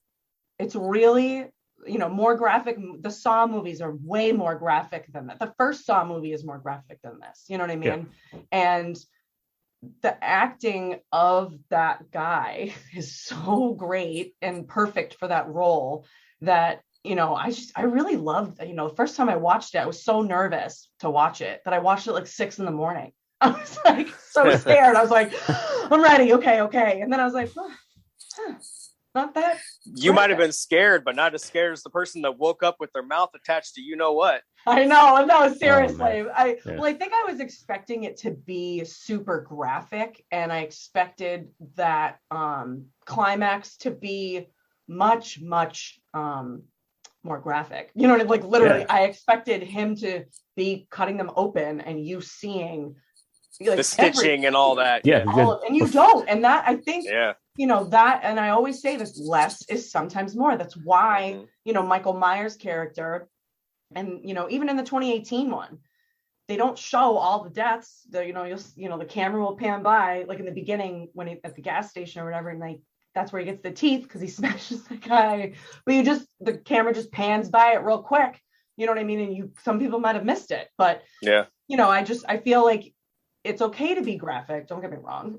really, you know, more graphic. The Saw movies are way more graphic than that. The first Saw movie is more graphic than this. You know what I mean? Yeah. And the acting of that guy is so great and perfect for that role that, you know, I really loved, you know, the first time I watched it, I was so nervous to watch it that I watched it like 6 a.m. I was like so scared. I was like, I'm ready. Okay. And then I was like, not that. You might have been scared, but not as scared as the person that woke up with their mouth attached to you know what. I know. No, seriously. Well, I think I was expecting it to be super graphic, and I expected that climax to be much more graphic. You know, like literally, I expected him to be cutting them open and you seeing like the stitching and all that. Yeah, and you don't. And that I think. Yeah. You know, that, and I always say this, less is sometimes more. That's why, you know, Michael Myers' character, and, you know, even in the 2018 one, they don't show all the deaths. The camera will pan by, like in the beginning when he at the gas station or whatever, and like that's where he gets the teeth because he smashes the guy. But the camera just pans by it real quick. You know what I mean? And some people might have missed it, but yeah, you know, I feel like it's okay to be graphic. Don't get me wrong.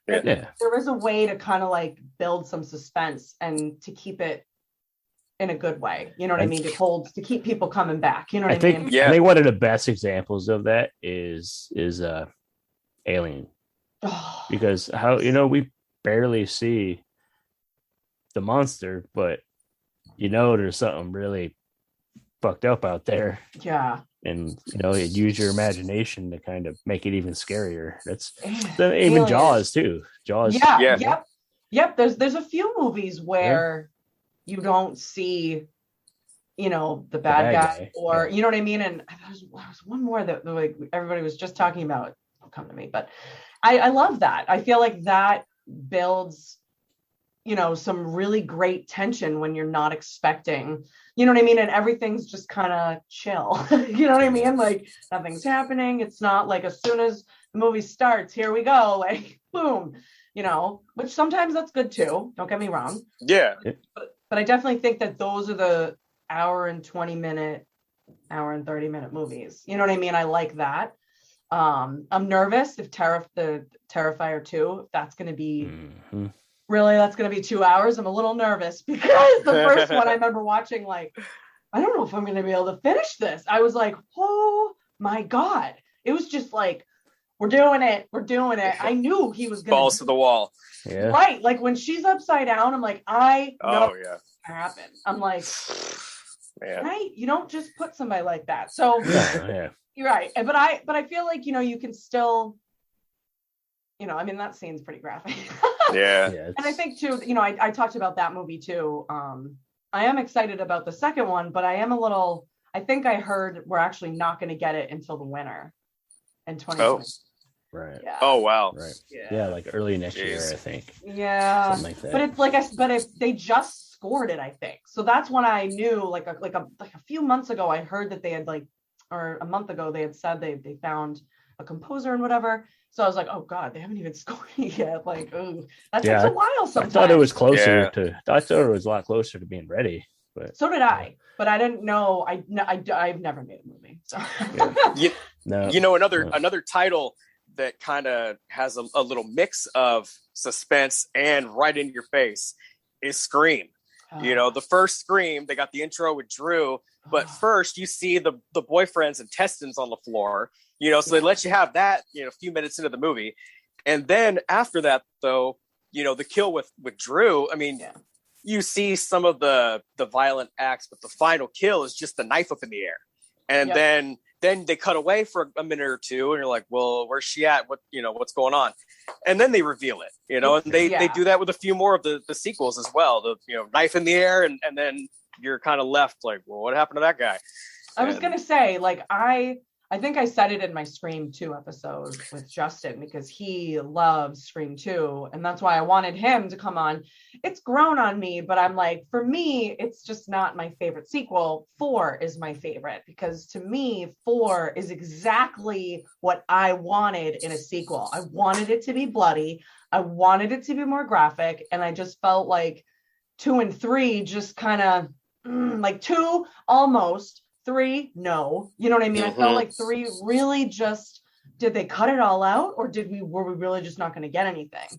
Yeah. There is a way to kind of like build some suspense and to keep it in a good way. You know what I mean? To keep people coming back. You know what I mean? Yeah. I think one of the best examples of that is Alien. Because how, you know, we barely see the monster, but you know there's something really fucked up out there. Yeah. And you know, you use your imagination to kind of make it even scarier. That's even Jaws too. Jaws. Yeah. Yep. There's a few movies where you don't see, you know, the bad guy or you know what I mean. And there was one more that like everybody was just talking about. It'll come to me, but I love that. I feel like that builds, you know, some really great tension when you're not expecting, you know what I mean? And everything's just kind of chill. You know what I mean? Like nothing's happening. It's not like as soon as the movie starts, here we go, like boom, you know, which sometimes that's good too. Don't get me wrong. Yeah. But I definitely think that those are the hour and 30 minute movies. You know what I mean? I like that. I'm nervous if the Terrifier 2, if that's going to be really, that's going to be 2 hours. I'm a little nervous because the first one I remember watching, like, I don't know if I'm going to be able to finish this. I was like, oh my God. It was just like, we're doing it. I knew he was going balls to the wall. Yeah. Right. Like when she's upside down, I'm like, I know it's happen. I'm like, right. You don't just put somebody like that. So you're right. But I feel like, you know, you can still, you know, I mean, that scene's pretty graphic. Yeah. And I think too, you know, I talked about that movie too. I am excited about the second one, but I think I heard we're actually not going to get it until the winter in 2020. Right. Yeah. Oh, wow. Right. Yeah. Like early next year, I think. Yeah. Something like that. But it's like, but if they just scored it, I think. So that's when I knew like a few months ago, I heard that they had or a month ago, they had said they found a composer and whatever. So I was like, oh God, they haven't even scored it yet. Like, oh, that takes a while sometimes. I thought it was closer I thought it was a lot closer to being ready. But so did I. But I didn't know. I've never made a movie. So you know, another title that kind of has a little mix of suspense and right in your face is Scream. You know, the first Scream, they got the intro with Drew, but first you see the boyfriend's intestines on the floor, you know, so they let you have that, you know, a few minutes into the movie. And then after that, though, you know, the kill with Drew, I mean, you see some of the violent acts, but the final kill is just the knife up in the air. And then they cut away for a minute or two and you're like, well, where's she at? What's going on? And then they reveal it, you know, and they do that with a few more of the sequels as well. The, you know, knife in the air and then you're kind of left like, well, what happened to that guy? I was gonna say, like, I think I said it in my Scream 2 episode with Justin because he loves Scream 2, and that's why I wanted him to come on. It's grown on me, but I'm like, for me, it's just not my favorite sequel. 4 is my favorite because to me, 4 is exactly what I wanted in a sequel. I wanted it to be bloody. I wanted it to be more graphic, and I just felt like 2 and 3 just kind of like 2 almost. 3, no. You know what I mean? I felt like 3 really just, did they cut it all out, or were we really just not going to get anything?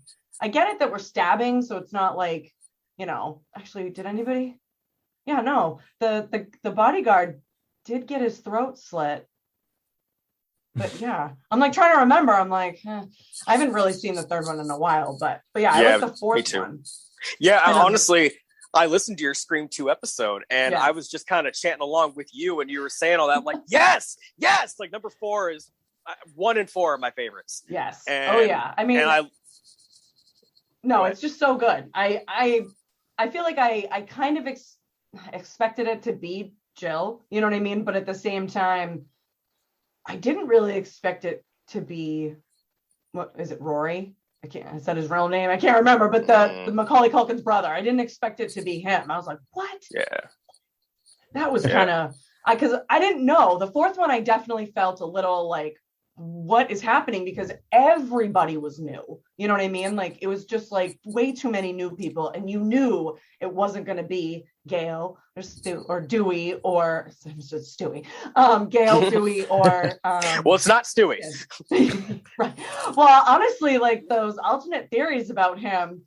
I get it that we're stabbing, so it's not like, you know, actually, did anybody? Yeah, no. The bodyguard did get his throat slit. But yeah, I'm like trying to remember. I'm like, I haven't really seen the third one in a while, but yeah, I like the fourth one. Yeah, honestly, I listened to your Scream 2 episode, and I was just kind of chanting along with you, and you were saying all that. I'm like, yes. Like number 4 is 1 and 4 are my favorites. Yes. And, I mean, it's just so good. I feel like I kind of expected it to be Jill. You know what I mean? But at the same time, I didn't really expect it to be. What is it, Rory? I said his real name. I can't remember, but the Macaulay Culkin's brother. I didn't expect it to be him. I was like, what? Yeah. That was kind of, because I didn't know. The fourth one, I definitely felt a little like, what is happening? Because everybody was new. You know what I mean? Like, it was just like way too many new people. And you knew it wasn't going to be Gale or Dewey or Stewie. Gale, Dewey, or well, it's not Stewie. Right. Well, honestly, like those alternate theories about him,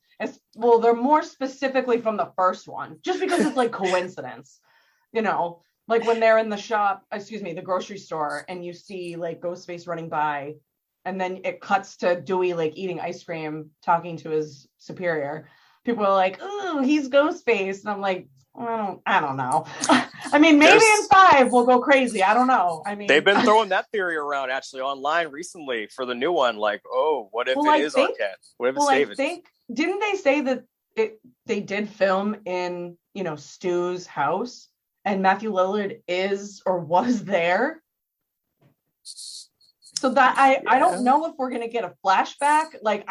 they're more specifically from the first one, just because it's like coincidence, you know, like when they're in the grocery store, and you see like Ghostface running by, and then it cuts to Dewey like eating ice cream, talking to his superior. People are like, "Oh, he's Ghostface," and I'm like, I don't know. I mean, maybe in 5 we'll go crazy. I don't know. I mean, they've been throwing that theory around actually online recently for the new one. Like, oh, what if it is Arquette? What if it's David? Didn't they say that they did film in, you know, Stu's house, and Matthew Lillard is or was there? So that I don't know if we're gonna get a flashback. Like,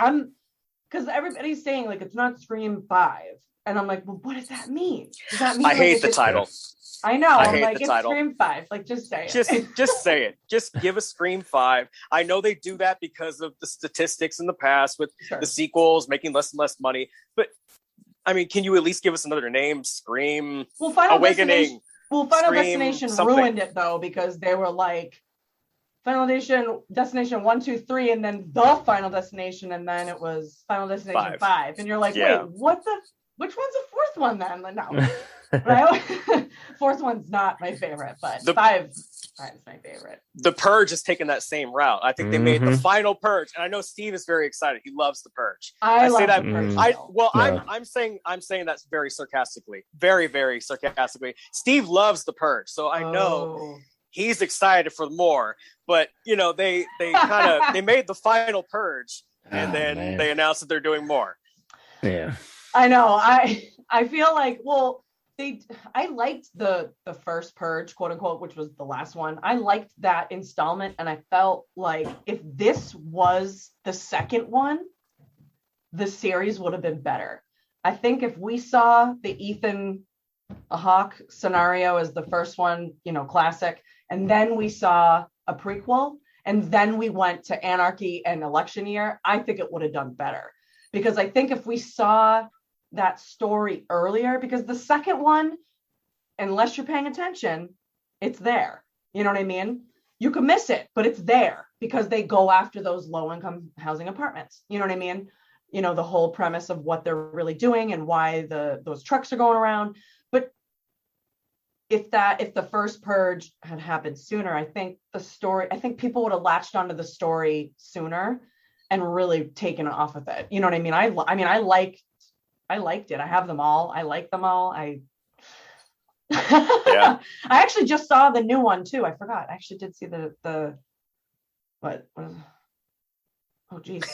because everybody's saying like it's not Scream 5. And I'm like, well, what does that mean? Does that mean I hate the title. I know. I'm like, it's Scream 5. Like, just say it. Just say it. Just give us Scream 5. I know they do that because of the statistics in the past with the sequels making less and less money. But I mean, can you at least give us another name? Scream Awakening. Final Destination ruined it though, because they were like Final Destination 1, 2, 3, and then the Final Destination, and then it was Final Destination 5. And you're like, wait, which one's the fourth one then? Like, no. Right? Fourth one's not my favorite, but 5 is my favorite. The Purge is taking that same route. I think they made the final Purge, and I know Steve is very excited. He loves the Purge. I love the Purge. I'm saying that's very sarcastically, very, very sarcastically. Steve loves the Purge, so I know he's excited for more. But you know, they made the final Purge, and then they announced that they're doing more. Yeah. I know. I feel like, well, I liked the first Purge, quote unquote, which was the last one. I liked that installment, and I felt like if this was the second one, the series would have been better. I think if we saw the Ethan Hawke scenario as the first one, you know, classic, and then we saw a prequel, and then we went to Anarchy and Election Year, I think it would have done better. Because I think if we saw that story earlier, because the second one, unless you're paying attention, it's there. You know what I mean? You can miss it, but it's there because they go after those low-income housing apartments. You know what I mean? You know, the whole premise of what they're really doing and why those trucks are going around. But if the first Purge had happened sooner, I think people would have latched onto the story sooner and really taken off with it. You know what I mean? I liked it. I have them all. I like them all. I actually just saw the new one too. I forgot. I actually did see the what oh geez,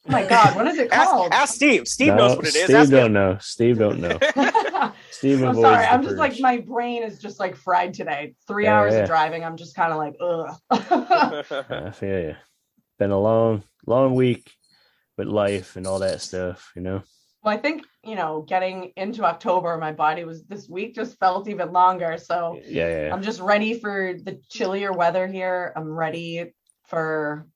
my God, what is it called? Ask Steve. Steve No, knows what it is. Steve Ask don't him. know. Steve don't know. Steve I'm avoids sorry. the I'm just like, purge. my brain is just like fried today. 3 Yeah, hours yeah. of driving. I'm just kind of like, ugh. I feel you. Been a long week with life and all that stuff, you know. Well, I think, getting into October, my body this week just felt even longer. So Yeah. I'm just ready for the chillier weather here. I'm ready for,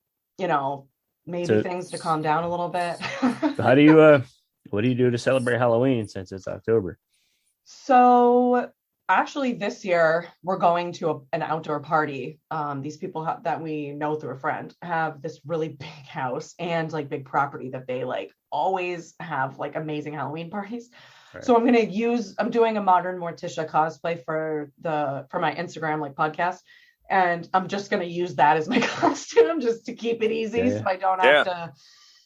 maybe So- things to calm down a little bit. So how do you what do you do to celebrate Halloween since it's October? So actually this year we're going to an outdoor party. These people that we know through a friend have this really big house and like big property that they like always have like amazing Halloween parties. Right. So I'm doing a modern Morticia cosplay for my Instagram like podcast. And I'm just going to use that as my costume just to keep it easy. Yeah. So I don't have to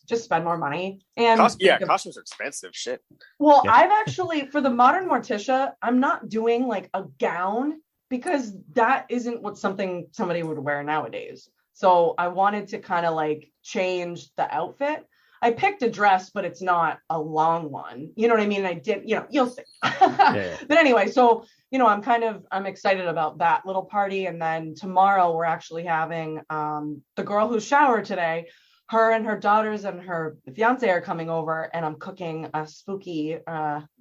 just spend more money. And costumes are expensive. Shit. Well, Yeah. I've actually, for the modern Morticia, I'm not doing like a gown because that isn't what somebody would wear nowadays. So I wanted to kind of like change the outfit. I picked a dress, but it's not a long one. You know what I mean? I did, you'll see. Yeah. But anyway, so, I'm excited about that little party. And then tomorrow we're actually having the girl who showered today. Her and her daughters and her fiance are coming over, and I'm cooking a spooky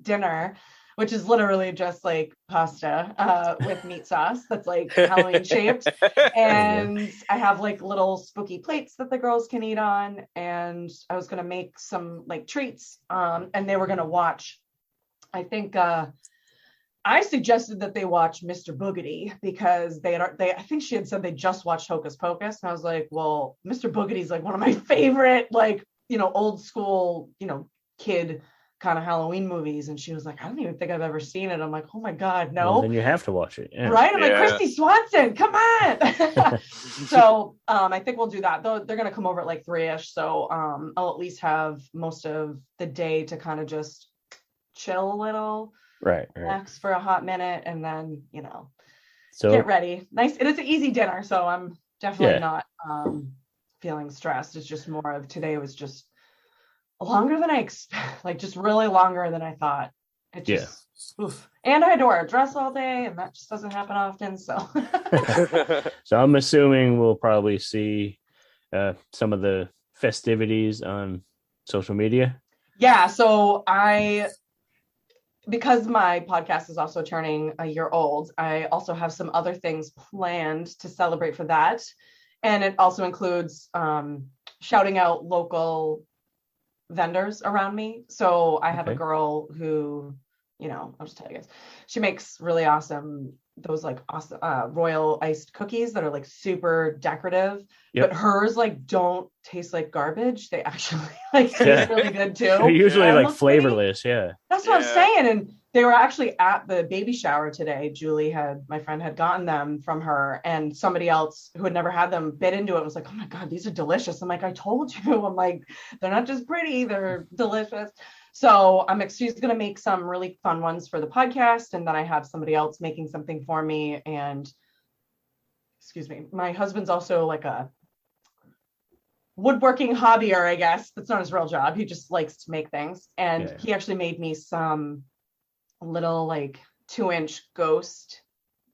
dinner, which is literally just like pasta with meat sauce that's like Halloween shaped. And I have like little spooky plates that the girls can eat on. And I was going to make some like treats and they were going to watch, I think, I suggested that they watch Mr. Boogedy because I think she had said they just watched Hocus Pocus. And I was like, well, Mr. Boogedy's like one of my favorite, like, old school, kid kind of Halloween movies. And she was like, I don't even think I've ever seen it. I'm like, oh my God, no. Well, then you have to watch it. Yeah. Right? I'm like, Yeah. Christy Swanson, come on. So I think we'll do that. Though they're going to come over at like 3-ish. So I'll at least have most of the day to kind of just chill a little. Right. Relax for a hot minute and then So get ready. Nice. It is an easy dinner, so I'm definitely not feeling stressed. It's just more of today was just longer than I expect, like just really longer than I thought. It just oof. And I had to wear a dress all day, and that just doesn't happen often. So So I'm assuming we'll probably see some of the festivities on social media. yeah, so because my podcast is also turning a year old, I also have some other things planned to celebrate for that. And it also includes shouting out local vendors around me. So I have a girl who, I'll just tell you guys, she makes really awesome, royal iced cookies that are like super decorative. Yep. But hers like don't taste like garbage. They actually taste really good too. They're usually And like look flavorless. Yeah. That's what I'm saying. And they were actually at the baby shower today. My friend had gotten them from her, and somebody else who had never had them bit into it and was like, oh my God, these are delicious. I'm like, I told you. I'm like, they're not just pretty, they're delicious. So she's going to make some really fun ones for the podcast. And then I have somebody else making something for me. And excuse me, my husband's also like a woodworking hobbyer, I guess. That's not his real job. He just likes to make things. And he actually made me some little like 2-inch ghost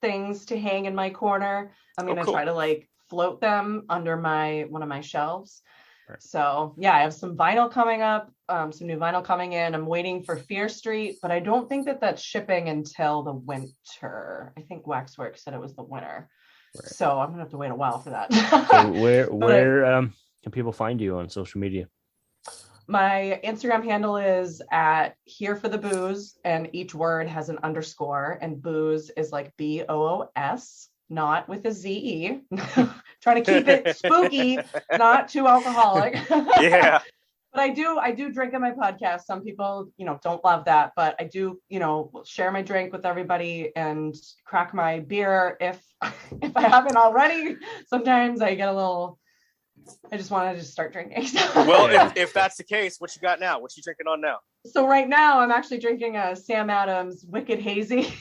things to hang in my corner. I'm going to try to like float them under one of my shelves. Right. So yeah, I have some vinyl coming up, some new vinyl coming in. I'm waiting for Fear Street, but I don't think that's shipping until the winter. I think Waxworks said it was the winter. Right. So I'm gonna have to wait a while for that. So where can people find you on social media? My Instagram handle is at Here for the Booze, and each word has an underscore, and booze is like BOOS, not with a ZE. Trying to keep it spooky, not too alcoholic. Yeah. But I do drink in my podcast. Some people, don't love that, but I do, share my drink with everybody and crack my beer if I haven't already. Sometimes I get I just want to start drinking. Well, if that's the case, what you got now? What you drinking on now? So right now I'm actually drinking a Sam Adams Wicked Hazy.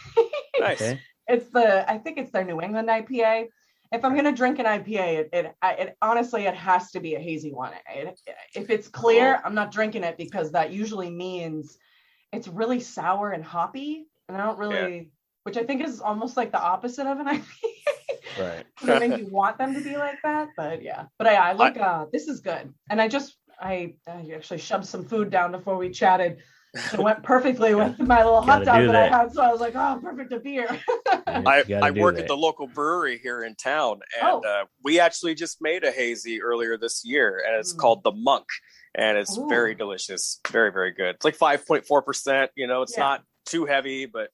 Nice. I think it's their New England IPA. if I'm gonna drink an IPA, it honestly it has to be a hazy one. If it's clear, I'm not drinking it because that usually means it's really sour and hoppy, and I don't really, which I think is almost like the opposite of an IPA. Right. I think you want them to be like that, but yeah. But I look, this is good, and I actually shoved some food down before we chatted. It went perfectly with my little hot dog that I had, so I was like, "Oh, perfect, a beer." I work at the local brewery here in town, and we actually just made a hazy earlier this year, and it's called the Monk, and it's very delicious, very very good. It's like 5.4%. You know, it's not too heavy, but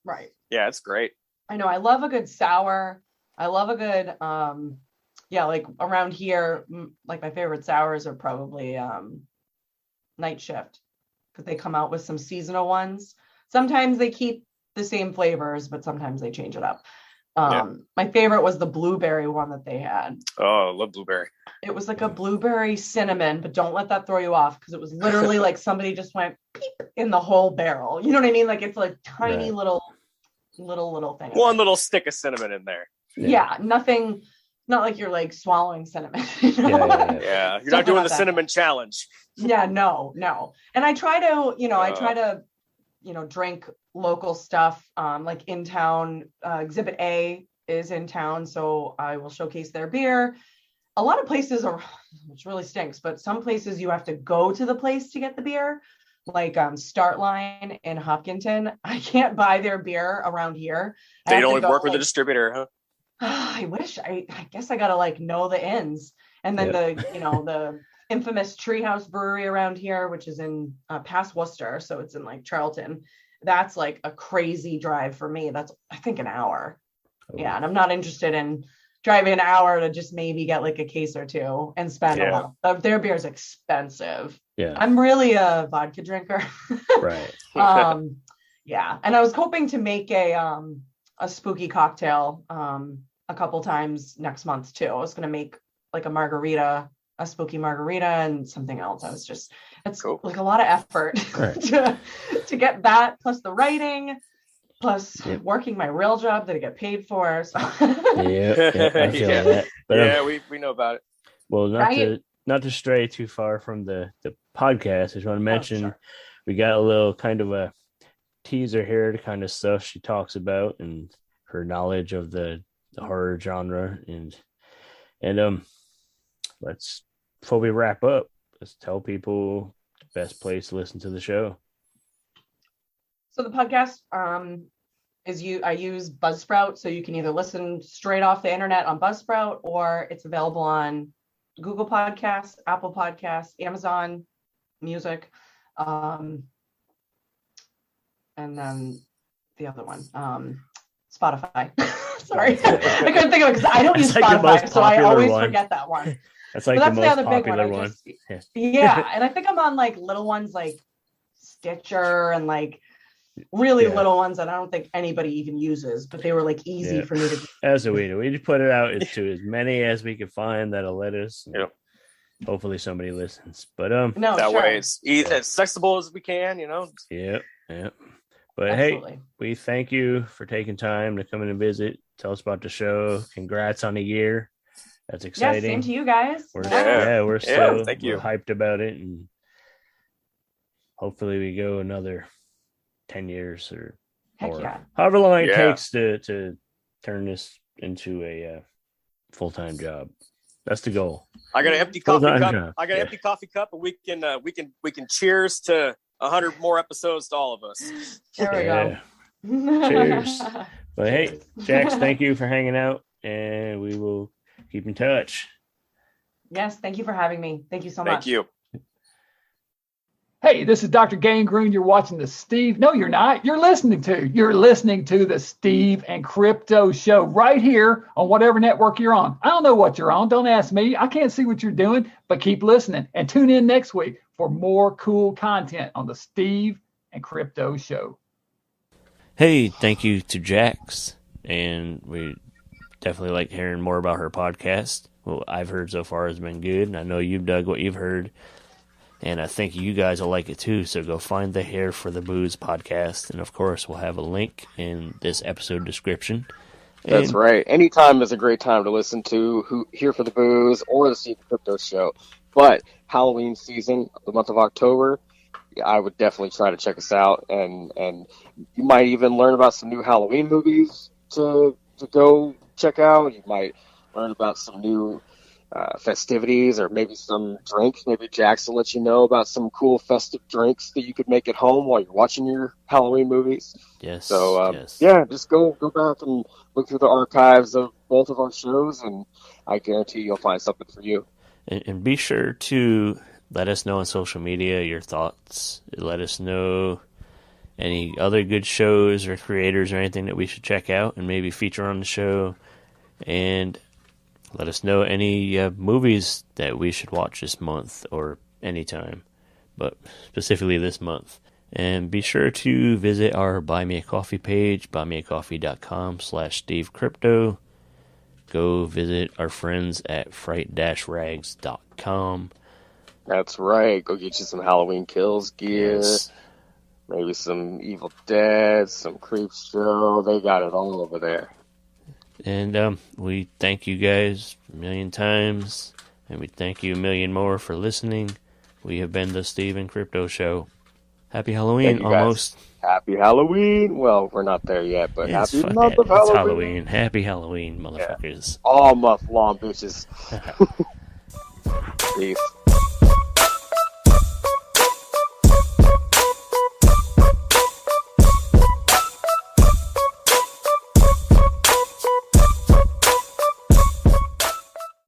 yeah, it's great. I know. I love a good sour. I love a good like around here, like my favorite sours are probably Night Shift, because they come out with some seasonal ones. Sometimes they keep the same flavors, but sometimes they change it up. My favorite was the blueberry one that they had. Oh, I love blueberry. It was like a blueberry cinnamon, but don't let that throw you off, because it was literally like somebody just went peep in the whole barrel. You know what I mean? Like it's like tiny little thing. One little stick of cinnamon in there. Yeah, nothing. Not like you're like swallowing cinnamon. You know? Yeah. You're not doing the cinnamon challenge. Yeah, no. And I try to, drink local stuff. Like in town, Exhibit A is in town, so I will showcase their beer. A lot of places which really stinks, but some places you have to go to the place to get the beer. Like Start Line in Hopkinton, I can't buy their beer around here. They don't work with a distributor, huh? I wish. I guess I gotta like know the ends. And then the infamous Treehouse Brewery around here, which is in past Worcester, so it's in like Charlton. That's like a crazy drive for me. That's I think an hour. Yeah, and I'm not interested in driving an hour to just maybe get like a case or two and spend a lot. Their beer is expensive. Yeah, I'm really a vodka drinker. Right. Yeah, and I was hoping to make a spooky cocktail a couple times next month too. I was going to make like a spooky margarita and something else. It's cool. Like a lot of effort to get that, plus the writing, plus working my real job that I get paid for. So. I feel that. But, we know about it. Well, not to stray too far from the podcast, I just want to mention we got a little kind of a teaser here to kind of stuff she talks about and her knowledge of the horror genre, and let's, before we wrap up, let's tell people the best place to listen to the show. So the podcast I use Buzzsprout, so you can either listen straight off the internet on Buzzsprout, or it's available on Google Podcasts, Apple Podcasts, Amazon Music, and then the other one, Spotify. Sorry, I couldn't think of it because I don't use Spotify, so I always forget that one. That's like the most popular one. Yeah, and I think I'm on like little ones like Stitcher and like really little ones that I don't think anybody even uses, but they were like easy for me to. As we do, we just put it out to as many as we can find that'll let us. Hopefully somebody listens, but way it's as accessible as we can, Yeah. But absolutely. Hey, we thank you for taking time to come in and visit. Tell us about the show. Congrats on a year. That's exciting. Yeah, same to you guys. We're thank you. Hyped about it, and hopefully we go another 10 years or however long it takes to turn this into a full-time job. That's the goal. I got an empty coffee cup. I got an empty coffee cup, and we can cheers to 100 more episodes to all of us. There we go. Cheers. But hey, Jax, thank you for hanging out, and we will keep in touch. Yes, thank you for having me. Thank you so much. Thank you. Hey, this is Dr. Gangrene. You're watching the Steve. No, you're not. You're listening to the Steve and Crypto Show right here on whatever network you're on. I don't know what you're on. Don't ask me. I can't see what you're doing, but keep listening and tune in next week for more cool content on the Steve and Crypto Show. Hey, thank you to Jax, and we definitely like hearing more about her podcast. What I've heard so far has been good, and I know you've dug what you've heard, and I think you guys will like it too, so go find the Hair for the Booze podcast, and of course we'll have a link in this episode description. That's right. Anytime is a great time to listen to Here for the Booze or the Steve Crypto Show. But Halloween season, the month of October, I would definitely try to check us out, and you might even learn about some new Halloween movies to go check out. You might learn about some new festivities, or maybe some drinks. Maybe Jax will let you know about some cool festive drinks that you could make at home while you're watching your Halloween movies. Yes. So yes. yeah, just go back and look through the archives of both of our shows, and I guarantee you'll find something for you. And be sure to let us know on social media your thoughts. Let us know any other good shows or creators or anything that we should check out and maybe feature on the show. And let us know any movies that we should watch this month or anytime, but specifically this month. And be sure to visit our Buy Me a Coffee page, buymeacoffee.com/SteveCrypto. Go visit our friends at fright-rags.com. That's right. Go get you some Halloween Kills gear. Yes. Maybe some Evil Dead, some Creepshow. They got it all over there. And we thank you guys a million times, and we thank you a million more for listening. We have been the Steve and Crypto Show. Happy Halloween, almost. Happy Halloween. Well, we're not there yet, but happy month of It's Halloween. Halloween. Happy Halloween, motherfuckers. Yeah. All month long, bitches. Peace.